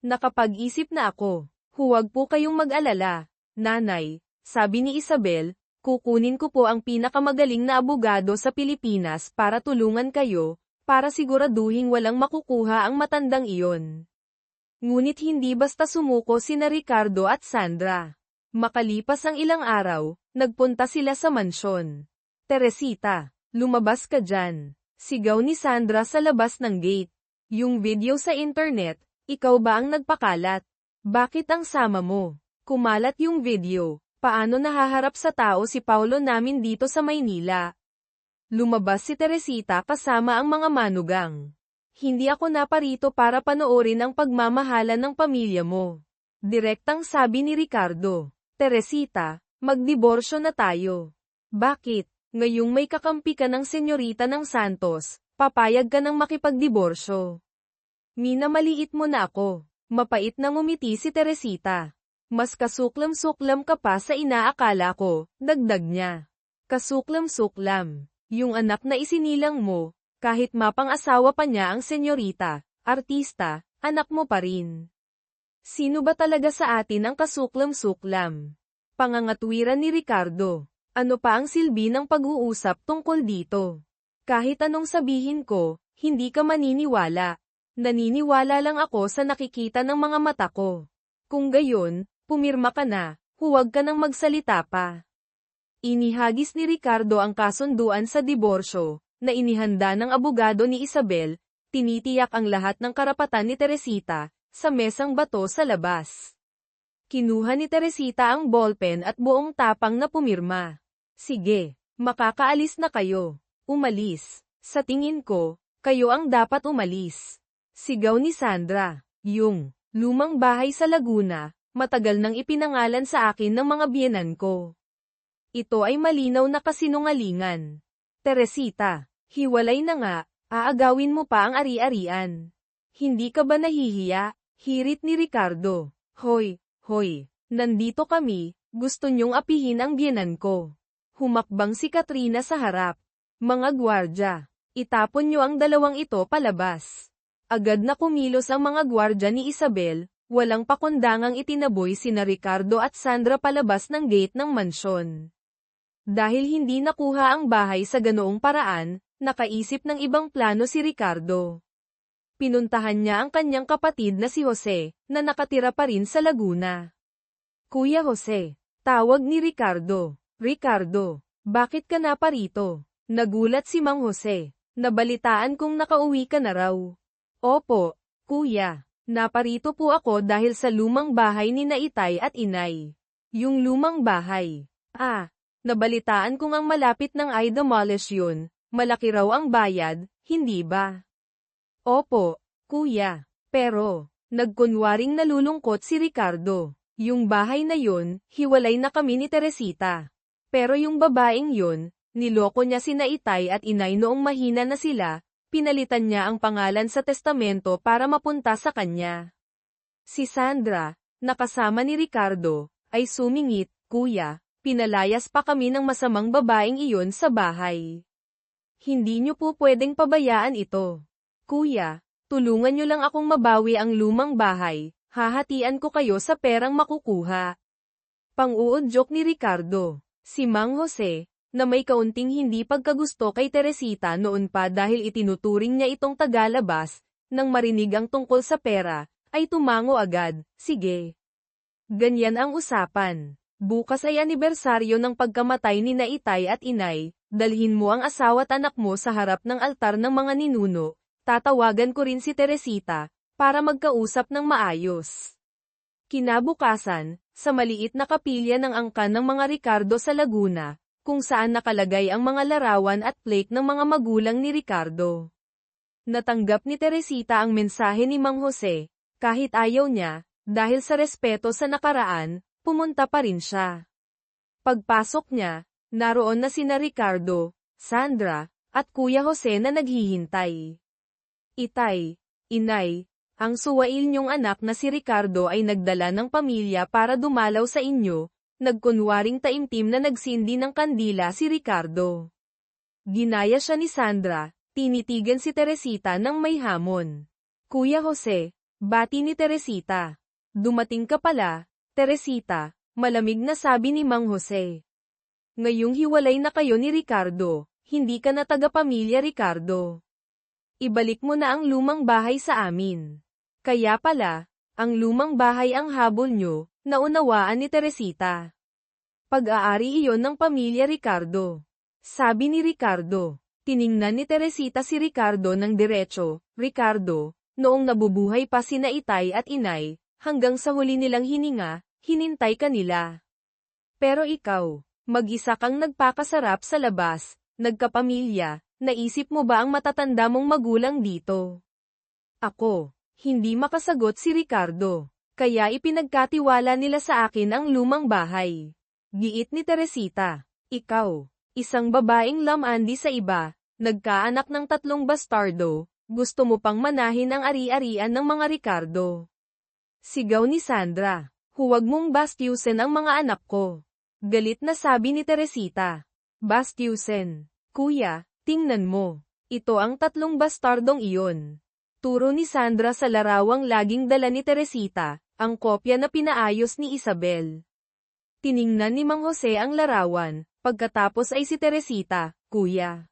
Speaker 1: Nakapag-isip na ako. Huwag po kayong mag-alala, nanay, sabi ni Isabel, kukunin ko po ang pinakamagaling na abogado sa Pilipinas para tulungan kayo, para siguraduhing walang makukuha ang matandang iyon. Ngunit hindi basta sumuko sina Ricardo at Sandra. Makalipas ang ilang araw, nagpunta sila sa mansyon. Teresita, lumabas ka dyan. Sigaw ni Sandra sa labas ng gate. Yung video sa internet, ikaw ba ang nagpakalat? Bakit ang sama mo? Kumalat yung video. Paano nahaharap sa tao si Paulo namin dito sa Maynila? Lumabas si Teresita kasama ang mga manugang. Hindi ako naparito para panoorin ang pagmamahalan ng pamilya mo. Direktang sabi ni Ricardo. Teresita, magdiborsyo na tayo. Bakit? Ngayong may kakampi ka ng senyorita ng Santos, Papayag ka ng makipagdiborsyo. Minamaliit mo na ako. Mapait na ngumiti si Teresita. Mas kasuklam-suklam ka pa sa inaakala ko, dagdag niya. Kasuklam-suklam. Yung anak na isinilang mo, kahit mapang-asawa pa niya ang senyorita, artista, anak mo pa rin. Sino ba talaga sa atin ang kasuklam-suklam? Pangangatwiran ni Ricardo. Ano pa ang silbi ng pag-uusap tungkol dito? Kahit anong sabihin ko, hindi ka maniniwala. Naniniwala lang ako sa nakikita ng mga mata ko. Kung gayon, pumirma ka na, huwag ka nang magsalita pa. Inihagis ni Ricardo ang kasunduan sa diborsyo, na inihanda ng abogado ni Isabel, tinitiyak ang lahat ng karapatan ni Teresita, sa mesang bato sa labas. Kinuha ni Teresita ang ballpen at buong tapang na pumirma. Sige, makakaalis na kayo. Umalis. Sa tingin ko, kayo ang dapat umalis. Sigaw ni Sandra. Yung lumang bahay sa Laguna, matagal nang ipinangalan sa akin ng mga biyenan ko. Ito ay malinaw na kasinungalingan. Teresita, hiwalay na nga, aagawin mo pa ang ari-arian. Hindi ka ba nahihiya? Hirit ni Ricardo. Hoy, nandito kami, gusto nyong apihin ang biyenan ko. Humakbang si Katrina sa harap. Mga gwardya, itapon nyo ang dalawang ito palabas. Agad na kumilos ang mga gwardya ni Isabel, walang pakundangang itinaboy sina Ricardo at Sandra palabas ng gate ng mansyon. Dahil hindi nakuha ang bahay sa ganoong paraan, nakaisip ng ibang plano si Ricardo. Pinuntahan niya ang kanyang kapatid na si Jose, na nakatira pa rin sa Laguna. Kuya Jose, tawag ni Ricardo. Ricardo, bakit ka na parito? Nagulat si Mang Jose. Nabalitaan kong nakauwi ka na raw. Opo, kuya. Naparito po ako dahil sa lumang bahay ni Naitay at Inay. Yung lumang bahay. Nabalitaan kong ang malapit ng i-demolish yun. Malaki raw ang bayad, hindi ba? Opo, kuya. Pero, nagkunwaring nalulungkot si Ricardo. Yung bahay na yun, hiwalay na kami ni Teresita. Pero yung babaeng yun, niloko niya si Naitay at Inay noong mahina na sila, pinalitan niya ang pangalan sa testamento para mapunta sa kanya. Si Sandra, nakasama ni Ricardo, ay sumingit, kuya, pinalayas pa kami ng masamang babaeng iyon sa bahay. Hindi niyo po pwedeng pabayaan ito. Kuya, tulungan niyo lang akong mabawi ang lumang bahay, hahatian ko kayo sa perang makukuha. Pang-uudyok ni Ricardo, si Mang Jose, na may kaunting hindi pagkagusto kay Teresita noon pa dahil itinuturing niya itong tagalabas, nang marinig ang tungkol sa pera, ay tumango agad, sige. Ganyan ang usapan. Bukas ay anibersaryo ng pagkamatay ni Naitay at Inay, dalhin mo ang asawa at anak mo sa harap ng altar ng mga ninuno, tatawagan ko rin si Teresita, para magkausap ng maayos. Kinabukasan, sa maliit na kapilya ng angkan ng mga Ricardo sa Laguna, kung saan nakalagay ang mga larawan at plaque ng mga magulang ni Ricardo. Natanggap ni Teresita ang mensahe ni Mang Jose, kahit ayaw niya, dahil sa respeto sa nakaraan, pumunta pa rin siya. Pagpasok niya, naroon na sina Ricardo, Sandra, at Kuya Jose na naghihintay. Itay, Inay, ang suwail niyong anak na si Ricardo ay nagdala ng pamilya para dumalaw sa inyo. Nagkunwaring taimtim na nagsindi ng kandila si Ricardo. Ginaya siya ni Sandra, tinitigan si Teresita ng may hamon. Kuya Jose, bati ni Teresita. Dumating ka pala, Teresita, malamig na sabi ni Mang Jose. Ngayong hiwalay na kayo ni Ricardo, hindi ka na taga-pamilya Ricardo. Ibalik mo na ang lumang bahay sa amin. Kaya pala, ang lumang bahay ang habol nyo, naunawaan ni Teresita. Pag-aari iyon ng pamilya Ricardo. Sabi ni Ricardo. Tiningnan ni Teresita si Ricardo ng diretso, Ricardo, noong nabubuhay pa sina Itay at Inay, hanggang sa huli nilang hininga, hinintay ka nila. Pero ikaw, mag-isa kang nagpakasarap sa labas, nagkapamilya, naisip mo ba ang matatanda mong magulang dito? Ako, hindi makasagot si Ricardo. Kaya ipinagkatiwala nila sa akin ang lumang bahay. Giit ni Teresita. Ikaw, isang babaeng lamandi sa iba, Nagkaanak ng 3 bastardo, gusto mo pang manahin ang ari-arian ng mga Ricardo. Sigaw ni Sandra. Huwag mong bastyusin ang mga anak ko. Galit na sabi ni Teresita. Bastyusin. Kuya, tingnan mo. Ito ang 3 bastardong iyon. Turo ni Sandra sa larawang laging dala ni Teresita, ang kopya na pinaayos ni Isabel. Tiningnan ni Mang Jose ang larawan, pagkatapos ay si Teresita, Kuya.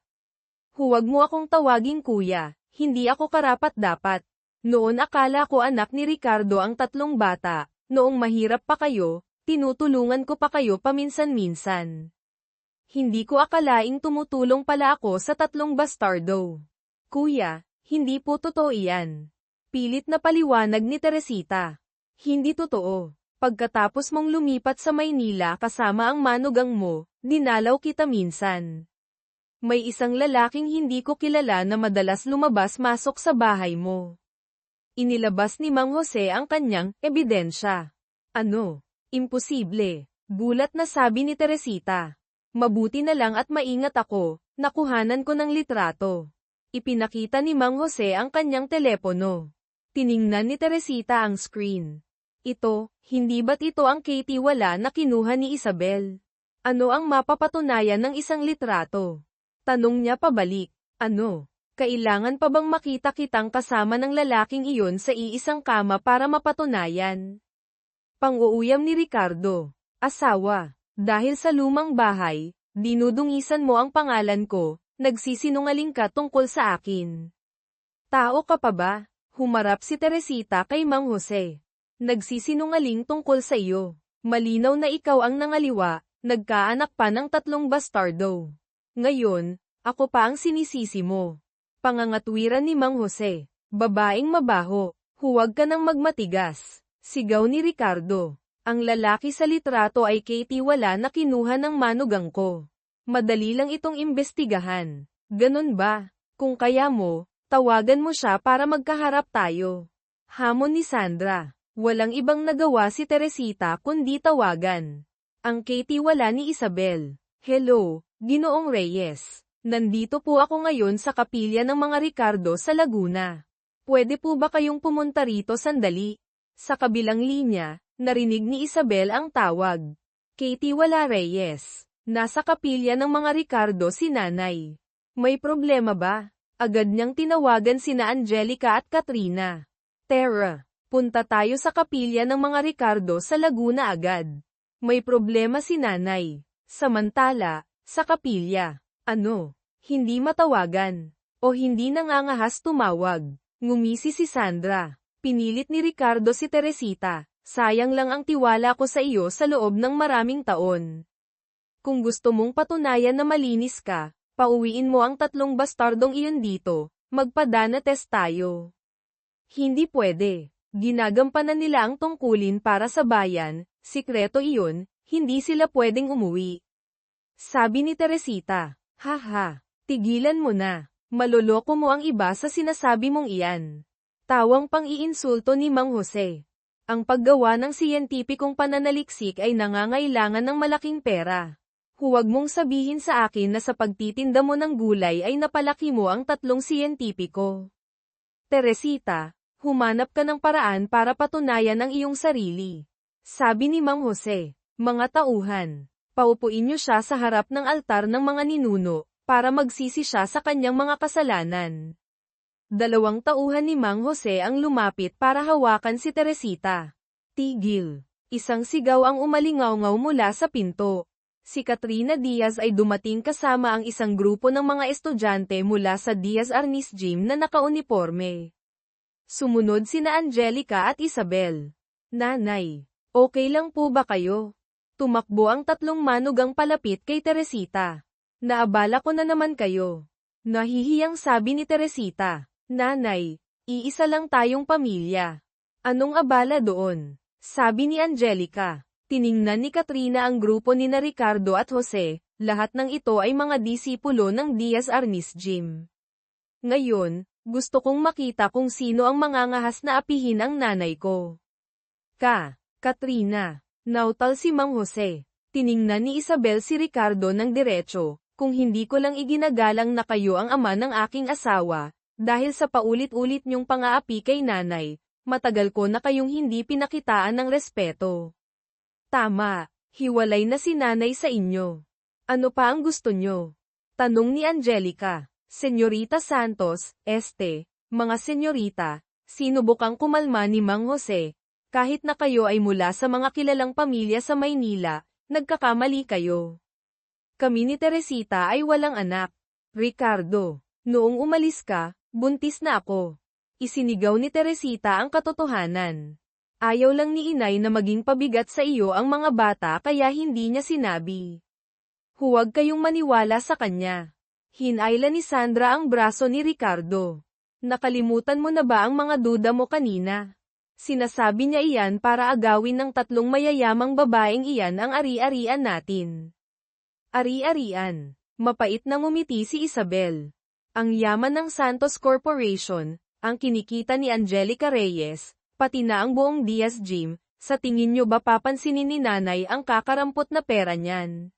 Speaker 1: Huwag mo akong tawaging kuya, hindi ako karapat-dapat. Noon akala ko anak ni Ricardo ang 3 bata, noong mahirap pa kayo, tinutulungan ko pa kayo paminsan-minsan. Hindi ko akalaing tumutulong pala ako sa 3 bastardo. Kuya, hindi po totoo iyan. Pilit na paliwanag ni Teresita. Hindi totoo. Pagkatapos mong lumipat sa Maynila kasama ang manugang mo, dinalaw kita minsan. May isang lalaking hindi ko kilala na madalas lumabas-masok sa bahay mo. Inilabas ni Mang Jose ang kanyang ebidensya. Ano? Imposible. Gulat na sabi ni Teresita. Mabuti na lang at maingat ako, nakuhanan ko ng litrato. Ipinakita ni Mang Jose ang kanyang telepono. Tiningnan ni Teresita ang screen. Ito, hindi ba't ito ang Katie wala na kinuha ni Isabel? Ano ang mapapatunayan ng isang litrato? Tanong niya pabalik. Ano? Kailangan pa bang makita kitang kasama ng lalaking iyon sa iisang kama para mapatunayan? Pang-uuyam ni Ricardo. Asawa. Dahil sa lumang bahay, dinudungisan mo ang pangalan ko, nagsisinungaling ka tungkol sa akin. Tao ka pa ba? Humarap si Teresita kay Mang Jose. Nagsisinungaling tungkol sa iyo. Malinaw na ikaw ang nangaliwa, nagkaanak pa ng 3 bastardo. Ngayon, ako pa ang sinisisi mo. Pangangatwiran ni Mang Jose. Babaeng mabaho, huwag ka nang magmatigas. Sigaw ni Ricardo. Ang lalaki sa litrato ay Katie wala na kinuha ng manugang ko. Madali lang itong imbestigahan. Ganun ba? Kung kaya mo, tawagan mo siya para magkaharap tayo. Hamon ni Sandra. Walang ibang nagawa si Teresita kundi tawagan. Ang Katie wala ni Isabel. Hello, Ginoong Reyes. Nandito po ako ngayon sa kapilya ng mga Ricardo sa Laguna. Pwede po ba kayong pumunta rito sandali? Sa kabilang linya, narinig ni Isabel ang tawag. Katie wala Reyes. Nasa kapilya ng mga Ricardo si nanay. May problema ba? Agad niyang tinawagan sina Angelica at Katrina. Tara, punta tayo sa kapilya ng mga Ricardo sa Laguna agad. May problema si nanay. Samantala, sa kapilya. Ano? Hindi matawagan. O hindi nangangahas tumawag. Ngumisi si Sandra. Pinilit ni Ricardo si Teresita. Sayang lang ang tiwala ko sa iyo sa loob ng maraming taon. Kung gusto mong patunayan na malinis ka, pauwiin mo ang 3 bastardong iyon dito, magpa-DNA test tayo. Hindi pwede. Ginagampanan nila ang tungkulin para sa bayan, sikreto iyon, hindi sila pwedeng umuwi. Sabi ni Teresita, haha, tigilan mo na, maloloko mo ang iba sa sinasabi mong iyan. Tawang pang-iinsulto ni Mang Jose. Ang paggawa ng siyentipikong pananaliksik ay nangangailangan ng malaking pera. Huwag mong sabihin sa akin na sa pagtitinda mo ng gulay ay napalaki mo ang 3 siyentipiko. Teresita, humanap ka ng paraan para patunayan ang iyong sarili. Sabi ni Mang Jose, mga tauhan, paupuin niyo siya sa harap ng altar ng mga ninuno, para magsisi siya sa kanyang mga kasalanan. 2 tauhan ni Mang Jose ang lumapit para hawakan si Teresita. Tigil. Isang sigaw ang umalingaw-ngaw mula sa pinto. Si Katrina Diaz ay dumating kasama ang isang grupo ng mga estudyante mula sa Diaz Arnis Gym na nakauniporme. Sumunod sina Angelica at Isabel. Nanay, okay lang po ba kayo? Tumakbo ang 3 manugang palapit kay Teresita. Naabala ko na naman kayo. Nahihiyang sabi ni Teresita. Nanay, iisa lang tayong pamilya. Anong abala doon? Sabi ni Angelica. Tiningnan ni Katrina ang grupo ni na Ricardo at Jose, lahat ng ito ay mga disipulo ng Diaz Arnis Gym. Ngayon, gusto kong makita kung sino ang mangangahas na apihin ang nanay ko. Katrina. Nautal si Mang Jose. Tiningnan ni Isabel si Ricardo ng diretso, Kung hindi ko lang iginagalang na kayo ang ama ng aking asawa, dahil sa paulit-ulit niyong pang-aapi kay nanay, matagal ko na kayong hindi pinakitaan ng respeto. Tama, hiwalay na si nanay sa inyo. Ano pa ang gusto nyo? Tanong ni Angelica. Senyorita Santos, mga senyorita, sinubukang kumalma ni Mang Jose. Kahit na kayo ay mula sa mga kilalang pamilya sa Maynila, nagkakamali kayo. Kami ni Teresita ay walang anak. Ricardo, noong umalis ka, buntis na ako. Isinigaw ni Teresita ang katotohanan. Ayaw lang ni inay na maging pabigat sa iyo ang mga bata kaya hindi niya sinabi. Huwag kayong maniwala sa kanya. Hinayla ni Sandra ang braso ni Ricardo. Nakalimutan mo na ba ang mga duda mo kanina? Sinasabi niya iyan para agawin ng tatlong mayayamang babaeng iyan ang ari-arian natin. Ari-arian. Mapait na ngumiti si Isabel. Ang yaman ng Santos Corporation, ang kinikita ni Angelica Reyes, pati na ang buong Diaz Gym, sa tingin nyo ba papansinin ni nanay ang kakarampot na pera niyan?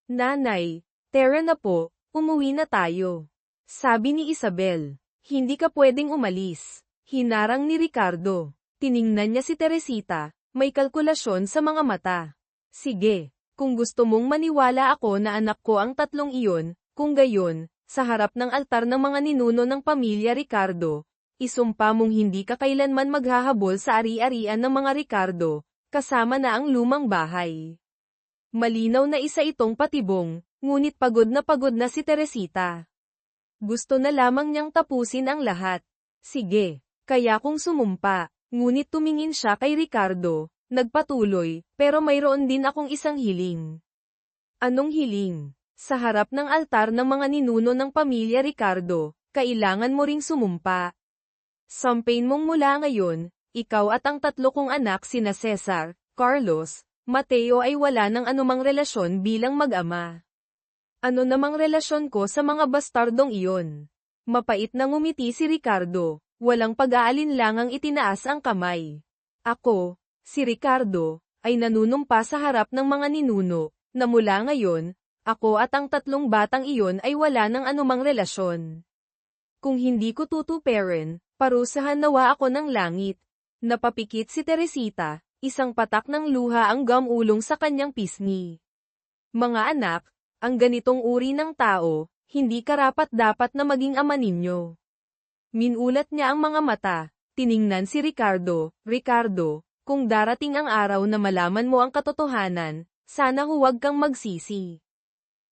Speaker 1: Nanay, tara na po, umuwi na tayo. Sabi ni Isabel. Hindi ka pwedeng umalis. Hinarang ni Ricardo. Tiningnan niya si Teresita, may kalkulasyon sa mga mata. Sige, kung gusto mong maniwala ako na anak ko ang tatlong iyon, kung gayon, sa harap ng altar ng mga ninuno ng pamilya Ricardo, isumpa mong hindi ka kailanman maghahabol sa ari-arian ng mga Ricardo, kasama na ang lumang bahay. Malinaw na isa itong patibong, ngunit pagod na si Teresita. Gusto na lamang niyang tapusin ang lahat. Sige, kaya kung sumumpa, ngunit tumingin siya kay Ricardo, nagpatuloy, pero mayroon din akong isang hiling. Anong hiling? Sa harap ng altar ng mga ninuno ng pamilya Ricardo, kailangan mo ring sumumpa. Sampain mong mula ngayon, ikaw at ang tatlo kong anak sina Cesar, Carlos, Mateo ay wala ng anumang relasyon bilang mag-ama. Ano namang relasyon ko sa mga bastardong iyon? Mapait na ngumiti si Ricardo, walang pag-aalinlangang itinaas ang kamay. Ako, si Ricardo, ay nanunumpa sa harap ng mga ninuno, na mula ngayon, ako at ang tatlong batang iyon ay wala ng anumang relasyon. Kung hindi ko tutuperin, parusahan nawa ako ng langit. Napapikit si Teresita, isang patak ng luha ang gamulong sa kanyang pisngi. Mga anak, ang ganitong uri ng tao, hindi karapat-dapat na maging ama ninyo. Minulat niya ang mga mata, tiningnan si Ricardo, Ricardo, kung darating ang araw na malaman mo ang katotohanan, sana huwag kang magsisi.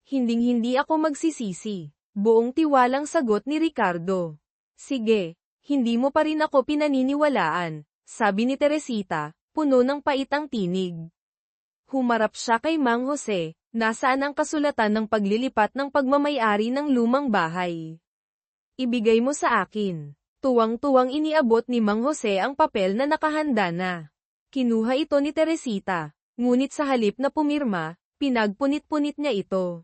Speaker 1: Hinding-hindi ako magsisisi, buong tiwalang sagot ni Ricardo. Sige, hindi mo pa rin ako pinaniniwalaan, sabi ni Teresita, puno ng pait ang tinig. Humarap siya kay Mang Jose, nasaan ang kasulatan ng paglilipat ng pagmamay-ari ng lumang bahay. Ibigay mo sa akin. Tuwang-tuwang iniabot ni Mang Jose ang papel na nakahanda na. Kinuha ito ni Teresita, ngunit sa halip na pumirma, pinagpunit-punit niya ito.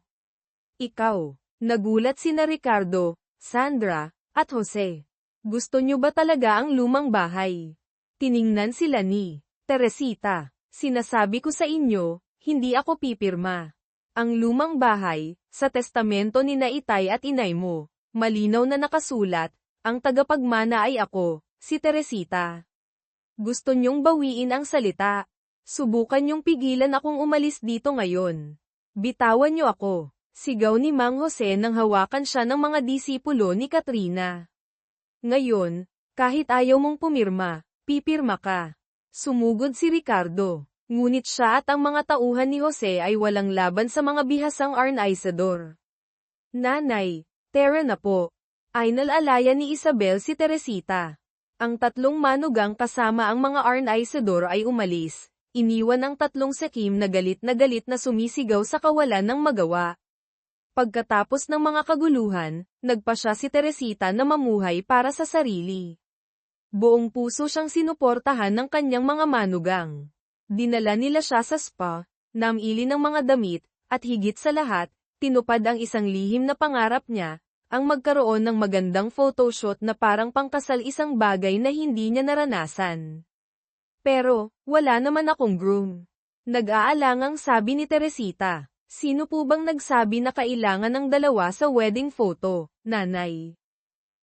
Speaker 1: Ikaw, nagulat sina Ricardo, Sandra, at Jose. Gusto niyo ba talaga ang lumang bahay? Tiningnan sila ni Teresita, sinasabi ko sa inyo, hindi ako pipirma. Ang lumang bahay, sa testamento ni na itay at inay mo, malinaw na nakasulat, ang tagapagmana ay ako, si Teresita. Gusto niyong bawiin ang salita. Subukan niyong pigilan akong umalis dito ngayon. Bitawan niyo ako, sigaw ni Mang Jose nang hawakan siya ng mga disipulo ni Katrina. Ngayon, kahit ayaw mong pumirma, pipirma ka. Sumugod si Ricardo, ngunit siya at ang mga tauhan ni Jose ay walang laban sa mga bihasang arnaisador. Nanay, tara na po. Ay nalalaya ni Isabel si Teresita. Ang tatlong manugang kasama ang mga arnaisador ay umalis, iniwan ang tatlong sakim na galit na sumisigaw sa kawalan ng magawa. Pagkatapos ng mga kaguluhan, nagpa siya si Teresita na mamuhay para sa sarili. Buong puso siyang sinuportahan ng kanyang mga manugang. Dinala nila siya sa spa, namili ng mga damit, at higit sa lahat, tinupad ang isang lihim na pangarap niya, ang magkaroon ng magandang photoshoot na parang pangkasal, isang bagay na hindi niya naranasan. Pero, wala naman akong groom. Nag-aalangang sabi ni Teresita. Sino po bang nagsabi na kailangan ng dalawa sa wedding photo, nanay?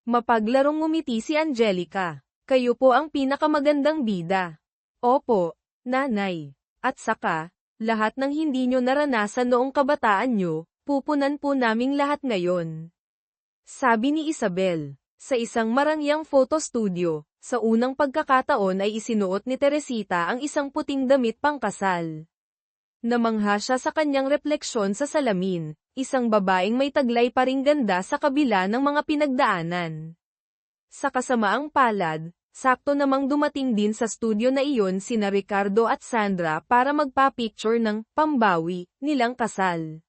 Speaker 1: Mapaglarong ngumiti si Angelica. Kayo po ang pinakamagandang bida. Opo, nanay. At saka, lahat ng hindi nyo naranasan noong kabataan nyo, pupunan po naming lahat ngayon. Sabi ni Isabel. Sa isang marangyang photo studio, sa unang pagkakataon ay isinuot ni Teresita ang isang puting damit pangkasal. Namangha siya sa kanyang refleksyon sa salamin, isang babaeng may taglay pa ring ganda sa kabila ng mga pinagdaanan. Sa kasamaang palad, sakto namang dumating din sa studio na iyon sina Ricardo at Sandra para magpa-picture ng pambawi nilang kasal.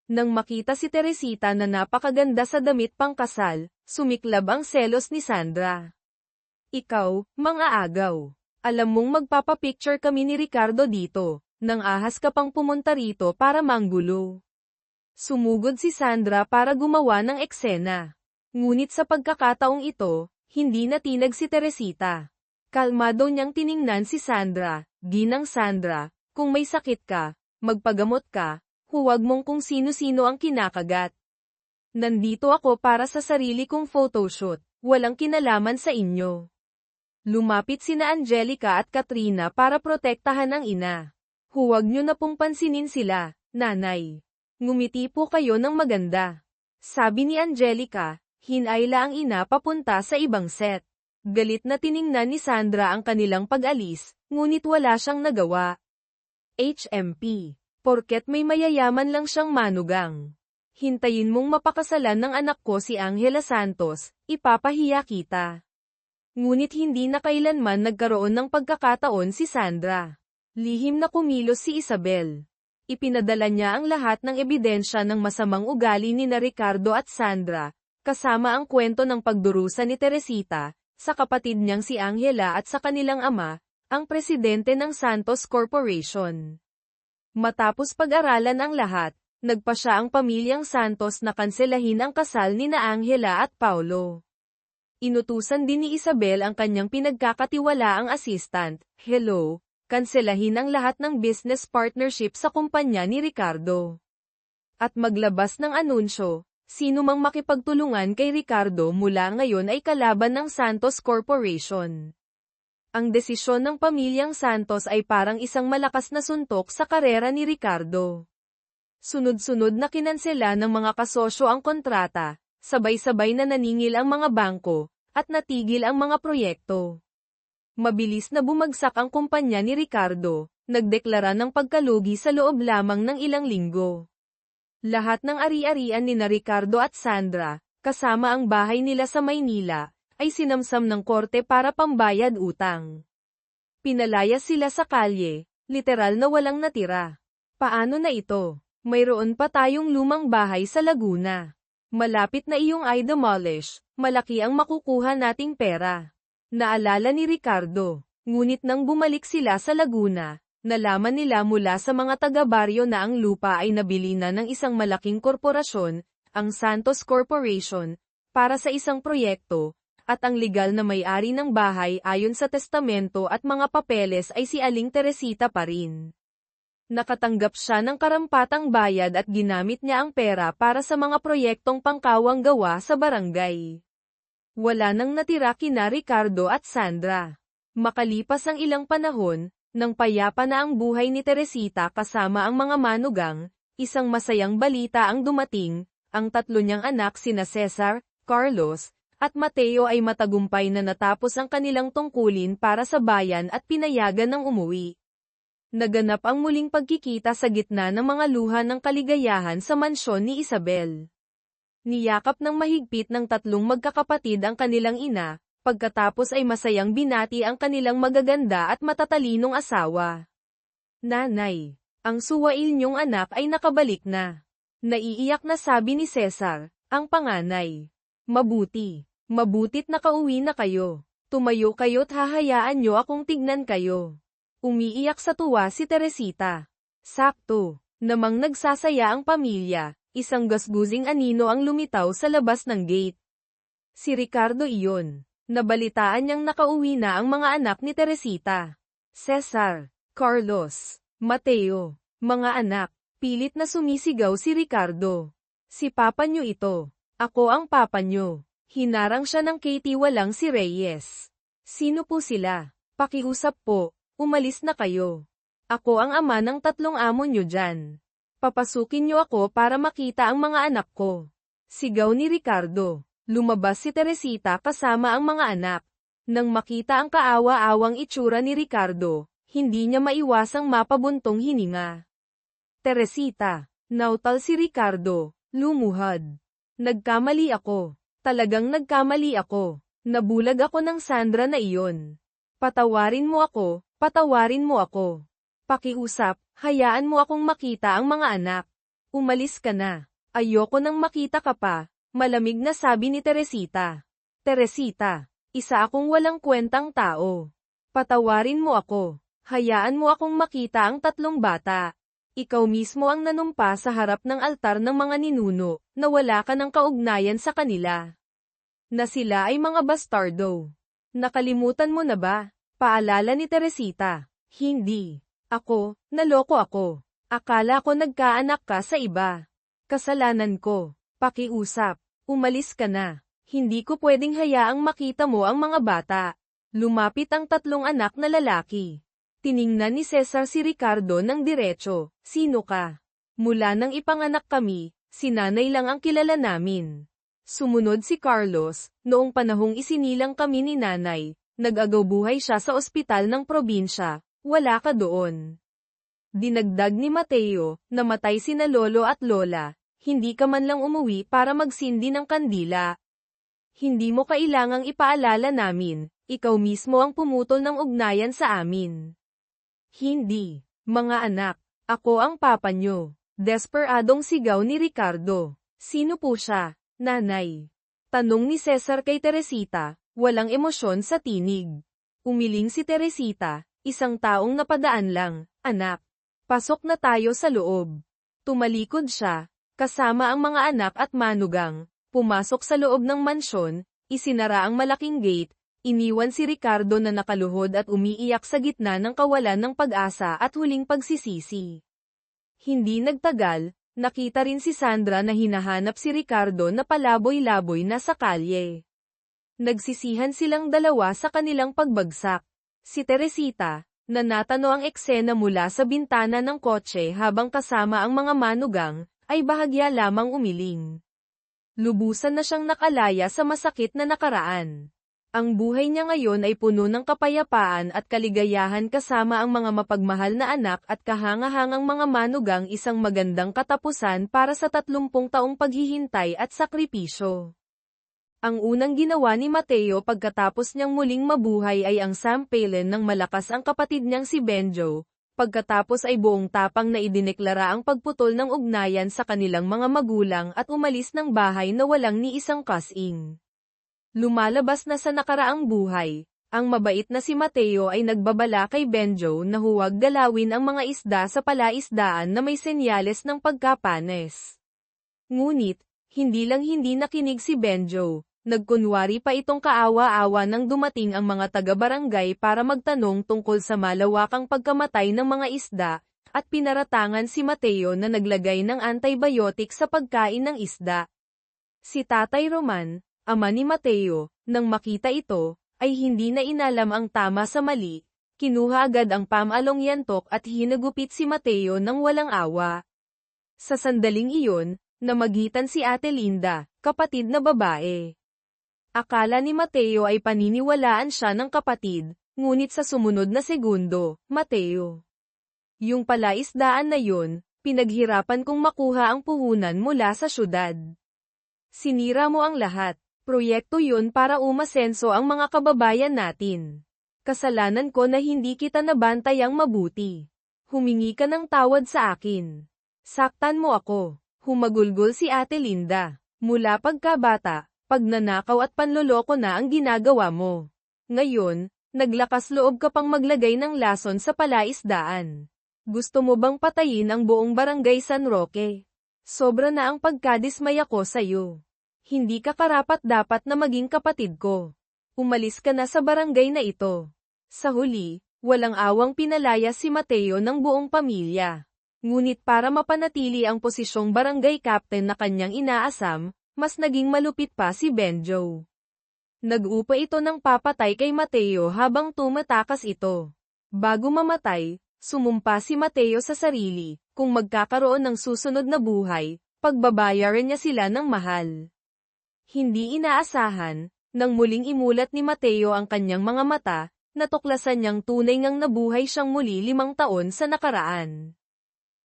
Speaker 1: Nang makita si Teresita na napakaganda sa damit pangkasal, sumiklab ang selos ni Sandra. Ikaw, mga agaw. Alam mong magpapapicture kami ni Ricardo dito, nang ahas ka pang pumunta rito para manggulo. Sumugod si Sandra para gumawa ng eksena. Ngunit sa pagkakataong ito, hindi natinag si Teresita. Kalmado niyang tiningnan si Sandra, ginang Sandra, kung may sakit ka, magpagamot ka, huwag mong kung sino-sino ang kinakagat. Nandito ako para sa sarili kong photoshoot, walang kinalaman sa inyo. Lumapit sina Angelica at Katrina para protektahan ang ina. Huwag nyo na pong pansinin sila, nanay. Ngumiti po kayo ng maganda. Sabi ni Angelica, hinayla ang ina papunta sa ibang set. Galit na tiningnan ni Sandra ang kanilang pag-alis, ngunit wala siyang nagawa. HMP. Porket may mayayaman lang siyang manugang. Hintayin mong mapakasalan ng anak ko si Angela Santos, ipapahiya kita. Ngunit hindi na kailanman nagkaroon ng pagkakataon si Sandra. Lihim na kumilos si Isabel. Ipinadala niya ang lahat ng ebidensya ng masamang ugali ni na Ricardo at Sandra, kasama ang kwento ng pagdurusa ni Teresita, sa kapatid niyang si Angela at sa kanilang ama, ang presidente ng Santos Corporation. Matapos pag-aralan ang lahat, nagpa siya ang pamilyang Santos na kanselahin ang kasal ni na Angela at Paulo. Inutusan din ni Isabel ang kanyang pinagkakatiwalaang assistant, hello, kanselahin ang lahat ng business partnership sa kumpanya ni Ricardo. At maglabas ng anunsyo, sino mang makipagtulungan kay Ricardo mula ngayon ay kalaban ng Santos Corporation. Ang desisyon ng pamilyang Santos ay parang isang malakas na suntok sa karera ni Ricardo. Sunod-sunod na kinansela ng mga kasosyo ang kontrata, sabay-sabay na naningil ang mga bangko, at natigil ang mga proyekto. Mabilis na bumagsak ang kumpanya ni Ricardo, nagdeklara ng pagkalugi sa loob lamang ng ilang linggo. Lahat ng ari-arian ni na Ricardo at Sandra, kasama ang bahay nila sa Maynila, ay sinamsam ng korte para pambayad utang. Pinalayas sila sa kalye, literal na walang natira. Paano na ito? Mayroon pa tayong lumang bahay sa Laguna. Malapit na iyong i-demolish, malaki ang makukuha nating pera. Naalala ni Ricardo, ngunit nang bumalik sila sa Laguna, nalaman nila mula sa mga taga-baryo na ang lupa ay nabili na ng isang malaking korporasyon, ang Santos Corporation, para sa isang proyekto, at ang legal na may-ari ng bahay ayon sa testamento at mga papeles ay si Aling Teresita pa rin. Nakatanggap siya ng karampatang bayad at ginamit niya ang pera para sa mga proyektong pangkawang gawa sa barangay. Wala nang natira kina Ricardo at Sandra. Makalipas ang ilang panahon, nang payapa na ang buhay ni Teresita kasama ang mga manugang, isang masayang balita ang dumating, ang tatlo niyang anak sina Cesar, Carlos, at Mateo ay matagumpay na natapos ang kanilang tungkulin para sa bayan at pinayagan ng umuwi. Naganap ang muling pagkikita sa gitna ng mga luha ng kaligayahan sa mansyon ni Isabel. Niyakap ng mahigpit ng tatlong magkakapatid ang kanilang ina, pagkatapos ay masayang binati ang kanilang magaganda at matatalinong asawa. Nanay, ang suwail niyong anak ay nakabalik na. Naiiyak na sabi ni Cesar, ang panganay. Mabutit nakauwi na kayo. Tumayo kayo't hahayaan niyo akong tignan kayo. Umiiyak sa tuwa si Teresita. Sakto, namang nagsasaya ang pamilya, isang gasguzing anino ang lumitaw sa labas ng gate. Si Ricardo iyon. Nabalitaan niyang nakauwi na ang mga anak ni Teresita. Cesar, Carlos, Mateo, mga anak, Pilit na sumisigaw si Ricardo. Si papa niyo ito. Ako ang papa niyo. Hinarang siya ng kitiwalang si Reyes. Sino po sila? Pakiusap po, umalis na kayo. Ako ang ama ng 3 amo niyo dyan. Papasukin niyo ako para makita ang mga anak ko. Sigaw ni Ricardo. Lumabas si Teresita kasama ang mga anak. Nang makita ang kaawa-awang itsura ni Ricardo, hindi niya maiwasang mapabuntong hininga. Teresita, nautal si Ricardo, lumuhad. Nagkamali ako. Talagang nagkamali ako. Nabulag ako ng Sandra na iyon. Patawarin mo ako, patawarin mo ako. Pakiusap, hayaan mo akong makita ang mga anak. Umalis ka na. Ayoko nang makita ka pa, malamig na sabi ni Teresita. Teresita, isa akong walang kwentang tao. Patawarin mo ako. Hayaan mo akong makita ang 3 bata. Ikaw mismo ang nanumpa sa harap ng altar ng mga ninuno, na wala ka ng kaugnayan sa kanila. Na sila ay mga bastardo. Nakalimutan mo na ba? Paalala ni Teresita. Hindi. Ako, naloko ako. Akala ko nagkaanak ka sa iba. Kasalanan ko. Pakiusap. Umalis ka na. Hindi ko pwedeng hayaang makita mo ang mga bata. Lumapit ang 3 anak na lalaki. Tiningnan ni Cesar si Ricardo ng diretso. Sino ka? Mula nang ipanganak kami, si nanay lang ang kilala namin. Sumunod si Carlos, noong panahong isinilang kami ni nanay, nag-agaw buhay siya sa ospital ng probinsya, wala ka doon. Dinagdag ni Mateo, namatay sina lolo at lola, hindi ka man lang umuwi para magsindi ng kandila. Hindi mo kailangang ipaalala namin, ikaw mismo ang pumutol ng ugnayan sa amin. Hindi, mga anak, ako ang papa nyo. Desperadong sigaw ni Ricardo. Sino po siya? Nanay. Tanong ni Cesar kay Teresita, walang emosyon sa tinig. Umiling si Teresita, isang taong napadaan lang, anak. Pasok na tayo sa loob. Tumalikod siya, kasama ang mga anak at manugang, pumasok sa loob ng mansyon, isinara ang malaking gate, iniwan si Ricardo na nakaluhod at umiiyak sa gitna ng kawalan ng pag-asa at huling pagsisisi. Hindi nagtagal, nakita rin si Sandra na hinahanap si Ricardo na palaboy-laboy na sa kalye. Nagsisihan silang dalawa sa kanilang pagbagsak. Si Teresita, na natano ang eksena mula sa bintana ng kotse habang kasama ang mga manugang, ay bahagya lamang umiling. Lubusan na siyang nakalaya sa masakit na nakaraan. Ang buhay niya ngayon ay puno ng kapayapaan at kaligayahan kasama ang mga mapagmahal na anak at kahangahangang mga manugang, isang magandang katapusan para sa 30 taong paghihintay at sakripisyo. Ang unang ginawa ni Mateo pagkatapos niyang muling mabuhay ay ang sampalin ng malakas ang kapatid niyang si Benjo, pagkatapos ay buong tapang na idineklara ang pagputol ng ugnayan sa kanilang mga magulang at umalis ng bahay na walang ni isang kasing. Lumalabas na sa nakaraang buhay, ang mabait na si Mateo ay nagbabala kay Benjo na huwag galawin ang mga isda sa palaisdaan na may senyales ng pagkapanes. Ngunit, hindi nakinig si Benjo, nagkunwari pa itong kaawa-awa nang dumating ang mga taga-barangay para magtanong tungkol sa malawakang pagkamatay ng mga isda, at pinaratangan si Mateo na naglagay ng antibiotic sa pagkain ng isda. Si Tatay Roman, ama ni Mateo, nang makita ito, ay hindi na inalam ang tama sa mali, kinuha agad ang pamalong yantok at hinagupit si Mateo ng walang awa. Sa sandaling iyon, namagitan si Ate Linda, kapatid na babae. Akala ni Mateo ay paniniwalaan siya ng kapatid, ngunit sa sumunod na segundo, Mateo. Yung palaisdaan na yun, pinaghirapan kong makuha ang puhunan mula sa syudad. Sinira mo ang lahat. Proyekto yun para umasenso ang mga kababayan natin. Kasalanan ko na hindi kita nabantayang mabuti. Humingi ka ng tawad sa akin. Saktan mo ako. Humagulgol si Ate Linda. Mula pagkabata, pagnanakaw at panloloko na ang ginagawa mo. Ngayon, naglakas loob ka pang maglagay ng lason sa palaisdaan. Gusto mo bang patayin ang buong barangay San Roque? Sobra na ang pagkadismaya ko sa'yo. Hindi ka karapat-dapat na maging kapatid ko. Umalis ka na sa barangay na ito. Sa huli, walang awang pinalaya si Mateo ng buong pamilya. Ngunit para mapanatili ang posisyong barangay captain na kanyang inaasam, mas naging malupit pa si Benjo. Nag-upa ito ng papatay kay Mateo habang tumatakas ito. Bago mamatay, sumumpa si Mateo sa sarili, kung magkakaroon ng susunod na buhay, pagbabayaran niya sila ng mahal. Hindi inaasahan, nang muling imulat ni Mateo ang kanyang mga mata, natuklasan niyang tunay ngang nabuhay siyang muli 5 taon sa nakaraan.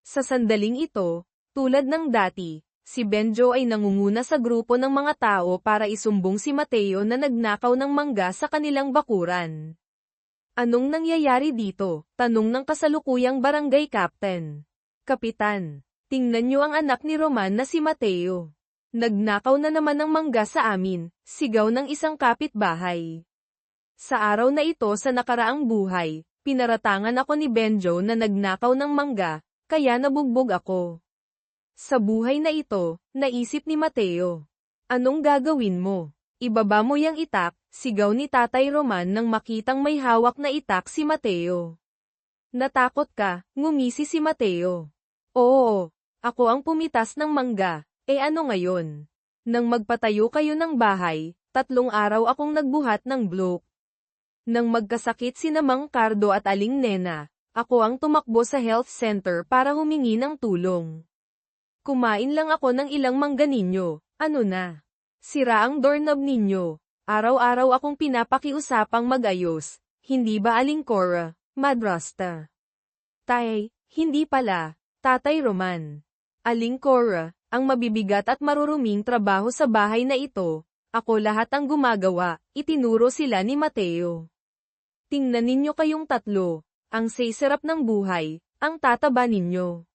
Speaker 1: Sa sandaling ito, tulad ng dati, si Benjo ay nangunguna sa grupo ng mga tao para isumbong si Mateo na nagnakaw ng mangga sa kanilang bakuran. Anong nangyayari dito? Tanong ng kasalukuyang barangay captain. Kapitan, tingnan niyo ang anak ni Roman na si Mateo. Nagnakaw na naman ng mangga sa amin, sigaw ng isang kapitbahay. Sa araw na ito sa nakaraang buhay, pinaratangan ako ni Benjo na nagnakaw ng mangga, kaya nabugbog ako. Sa buhay na ito, naisip ni Mateo. Anong gagawin mo? Ibaba mo yang itak, sigaw ni Tatay Roman nang makitang may hawak na itak si Mateo. Natakot ka, ngumisi si Mateo. Oo, ako ang pumitas ng mangga. Ano ngayon? Nang magpatayo kayo ng bahay, 3 araw akong nagbuhat ng bloke. Nang magkasakit sina Mang Cardo at Aling Nena, ako ang tumakbo sa health center para humingi ng tulong. Kumain lang ako ng ilang mangga ninyo, ano na? Sira ang doorknob ninyo. Araw-araw akong pinapakiusapang mag-ayos, hindi ba Aling Cora, madrasta? Tay, hindi pala, Tatay Roman. Aling Cora, ang mabibigat at maruruming trabaho sa bahay na ito, ako lahat ang gumagawa, itinuro sila ni Mateo. Tingnan ninyo kayong 3, ang sisarap ng buhay, ang tataba ninyo.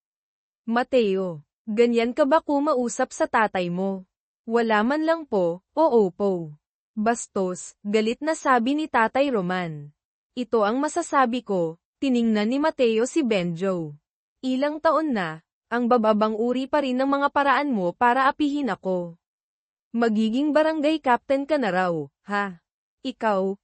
Speaker 1: Mateo, ganyan ka ba kumausap sa tatay mo? Wala man lang po, oo po. Bastos, galit na sabi ni Tatay Roman. Ito ang masasabi ko, tiningnan ni Mateo si Benjo. Ilang taon na, ang bababang uri pa rin ng mga paraan mo para apihin ako. Magiging barangay captain ka na raw, ha? Ikaw,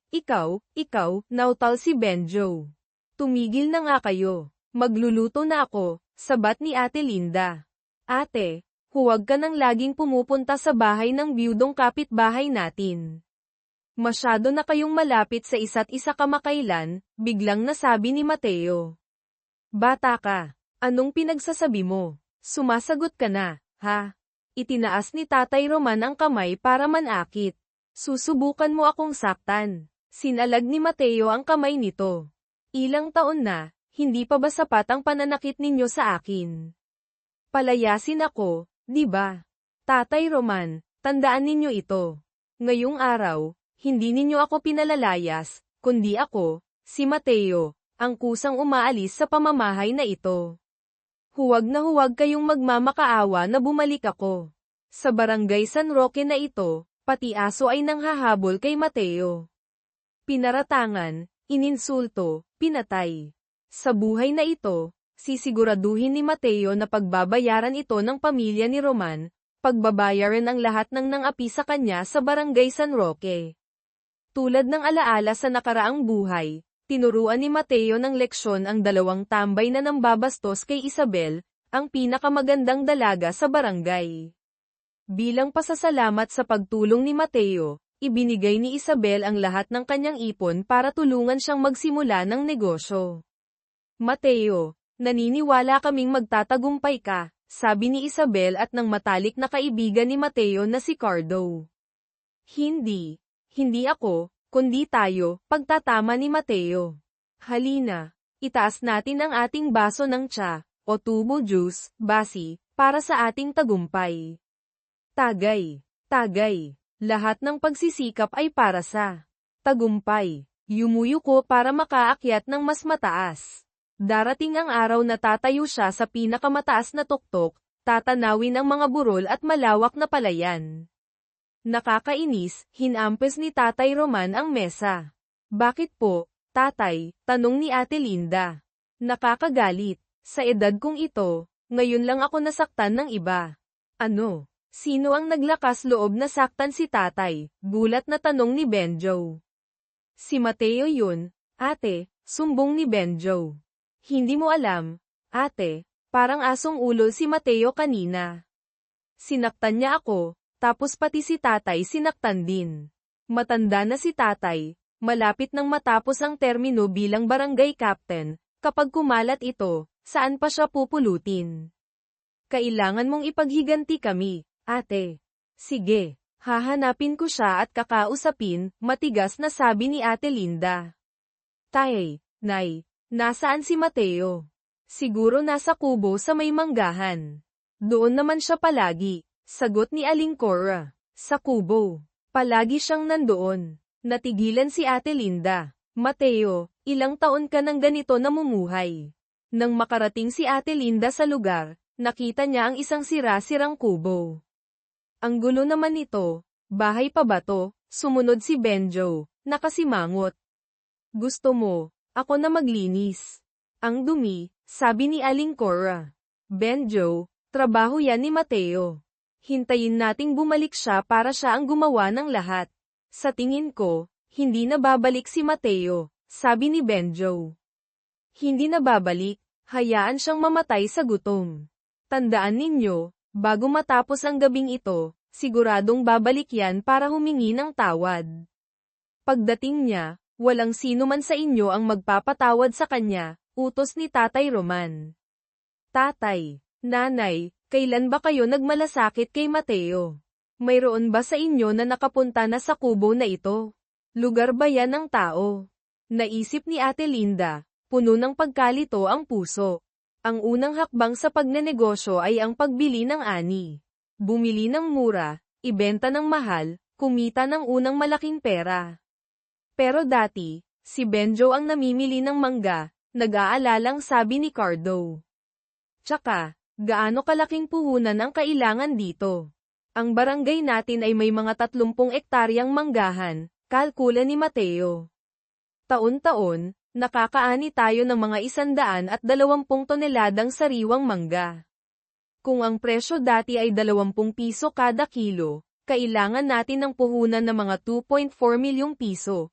Speaker 1: nautal si Benjo. Tumigil na nga kayo. Magluluto na ako, sabat ni Ate Linda. Ate, huwag ka nang laging pumupunta sa bahay ng biyudong kapitbahay natin. Masyado na kayong malapit sa isa't isa kamakailan, biglang nasabi ni Mateo. Bata ka. Anong pinagsasabi mo? Sumasagot ka na, ha? Itinaas ni Tatay Roman ang kamay para manakit. Susubukan mo akong saktan. Sinalag ni Mateo ang kamay nito. Ilang taon na, hindi pa ba sapat ang pananakit ninyo sa akin? Palayasin ako, di ba? Tatay Roman, tandaan ninyo ito. Ngayong araw, hindi ninyo ako pinalalayas, kundi ako, si Mateo, ang kusang umaalis sa pamamahay na ito. Huwag na huwag kayong magmamakaawa na bumalik ako. Sa barangay San Roque na ito, pati aso ay nanghahabol kay Mateo. Pinaratangan, ininsulto, pinatay. Sa buhay na ito, sisiguraduhin ni Mateo na pagbabayaran ito ng pamilya ni Roman, pagbabayaran ang lahat ng nangapi sa kanya sa barangay San Roque. Tulad ng alaala sa nakaraang buhay, tinuruan ni Mateo ng leksyon ang 2 tambay na nambabastos kay Isabel, ang pinakamagandang dalaga sa barangay. Bilang pasasalamat sa pagtulong ni Mateo, ibinigay ni Isabel ang lahat ng kanyang ipon para tulungan siyang magsimula ng negosyo. Mateo, naniniwala kaming magtatagumpay ka, sabi ni Isabel at ng matalik na kaibigan ni Mateo na si Cardo. Hindi ako, kundi tayo, pagtatama ni Mateo. Halina, itaas natin ang ating baso ng tsa, o tubo juice, basi, para sa ating tagumpay. Tagay, lahat ng pagsisikap ay para sa tagumpay. Yumuyuko para makaakyat ng mas mataas. Darating ang araw na tatayo siya sa pinakamataas na tuktok, tatanawin ang mga burol at malawak na palayan. Nakakainis, hinampes ni Tatay Roman ang mesa. Bakit po, tatay? Tanong ni Ate Linda. Nakakagalit. Sa edad kong ito, ngayon lang ako nasaktan ng iba. Ano? Sino ang naglakas loob na saktan si tatay? Gulat na tanong ni Benjo. Si Mateo yun, ate, sumbong ni Benjo. Hindi mo alam, ate, Parang asong ulo si Mateo kanina. Sinaktan niya ako, tapos pati si tatay sinaktan din. Matanda na si tatay, malapit nang matapos ang termino bilang barangay captain, kapag kumalat ito, saan pa siya pupulutin? Kailangan mong ipaghiganti kami, ate. Sige, hahanapin ko siya at kakausapin, matigas na sabi ni Ate Linda. Tay, nay, nasaan si Mateo? Siguro nasa kubo sa may manggahan. Doon naman siya palagi, sagot ni Aling Cora. Sa kubo. Palagi siyang nandoon. Natigilan si Ate Linda. Mateo, ilang taon ka nang ganito namumuhay? Nang makarating si Ate Linda sa lugar, nakita niya ang isang sira-sirang kubo. Ang gulo naman nito, bahay pa ba to? Sumunod si Benjo, nakasimangot. Gusto mo, ako na maglinis. Ang dumi, sabi ni Aling Cora. Benjo, trabaho yan ni Mateo. Hintayin nating bumalik siya para siya ang gumawa ng lahat. Sa tingin ko, hindi na babalik si Mateo, sabi ni Benjo. Hindi na babalik, hayaan siyang mamatay sa gutom. Tandaan ninyo, bago matapos ang gabing ito, siguradong babalik yan para humingi ng tawad. Pagdating niya, walang sino man sa inyo ang magpapatawad sa kanya, utos ni Tatay Roman. Tatay, nanay, kailan ba kayo nagmalasakit kay Mateo? Mayroon ba sa inyo na nakapunta na sa kubo na ito? Lugar ba yan ng tao? Naisip ni Ate Linda, puno ng pagkalito ang puso. Ang unang hakbang sa pagnenegosyo ay ang pagbili ng ani. Bumili ng mura, ibenta ng mahal, kumita ng unang malaking pera. Pero dati, si Benjo ang namimili ng mangga, nag-aalalang sabi ni Cardo. Tsaka, gaano kalaking puhunan ang kailangan dito? Ang barangay natin ay may mga 30 ektaryang manggahan, kalkula ni Mateo. Taon-taon, nakakaani tayo ng mga 120 toneladang sariwang mangga. Kung ang presyo dati ay 20 piso kada kilo, kailangan natin ng puhunan ng mga 2.4 milyong piso,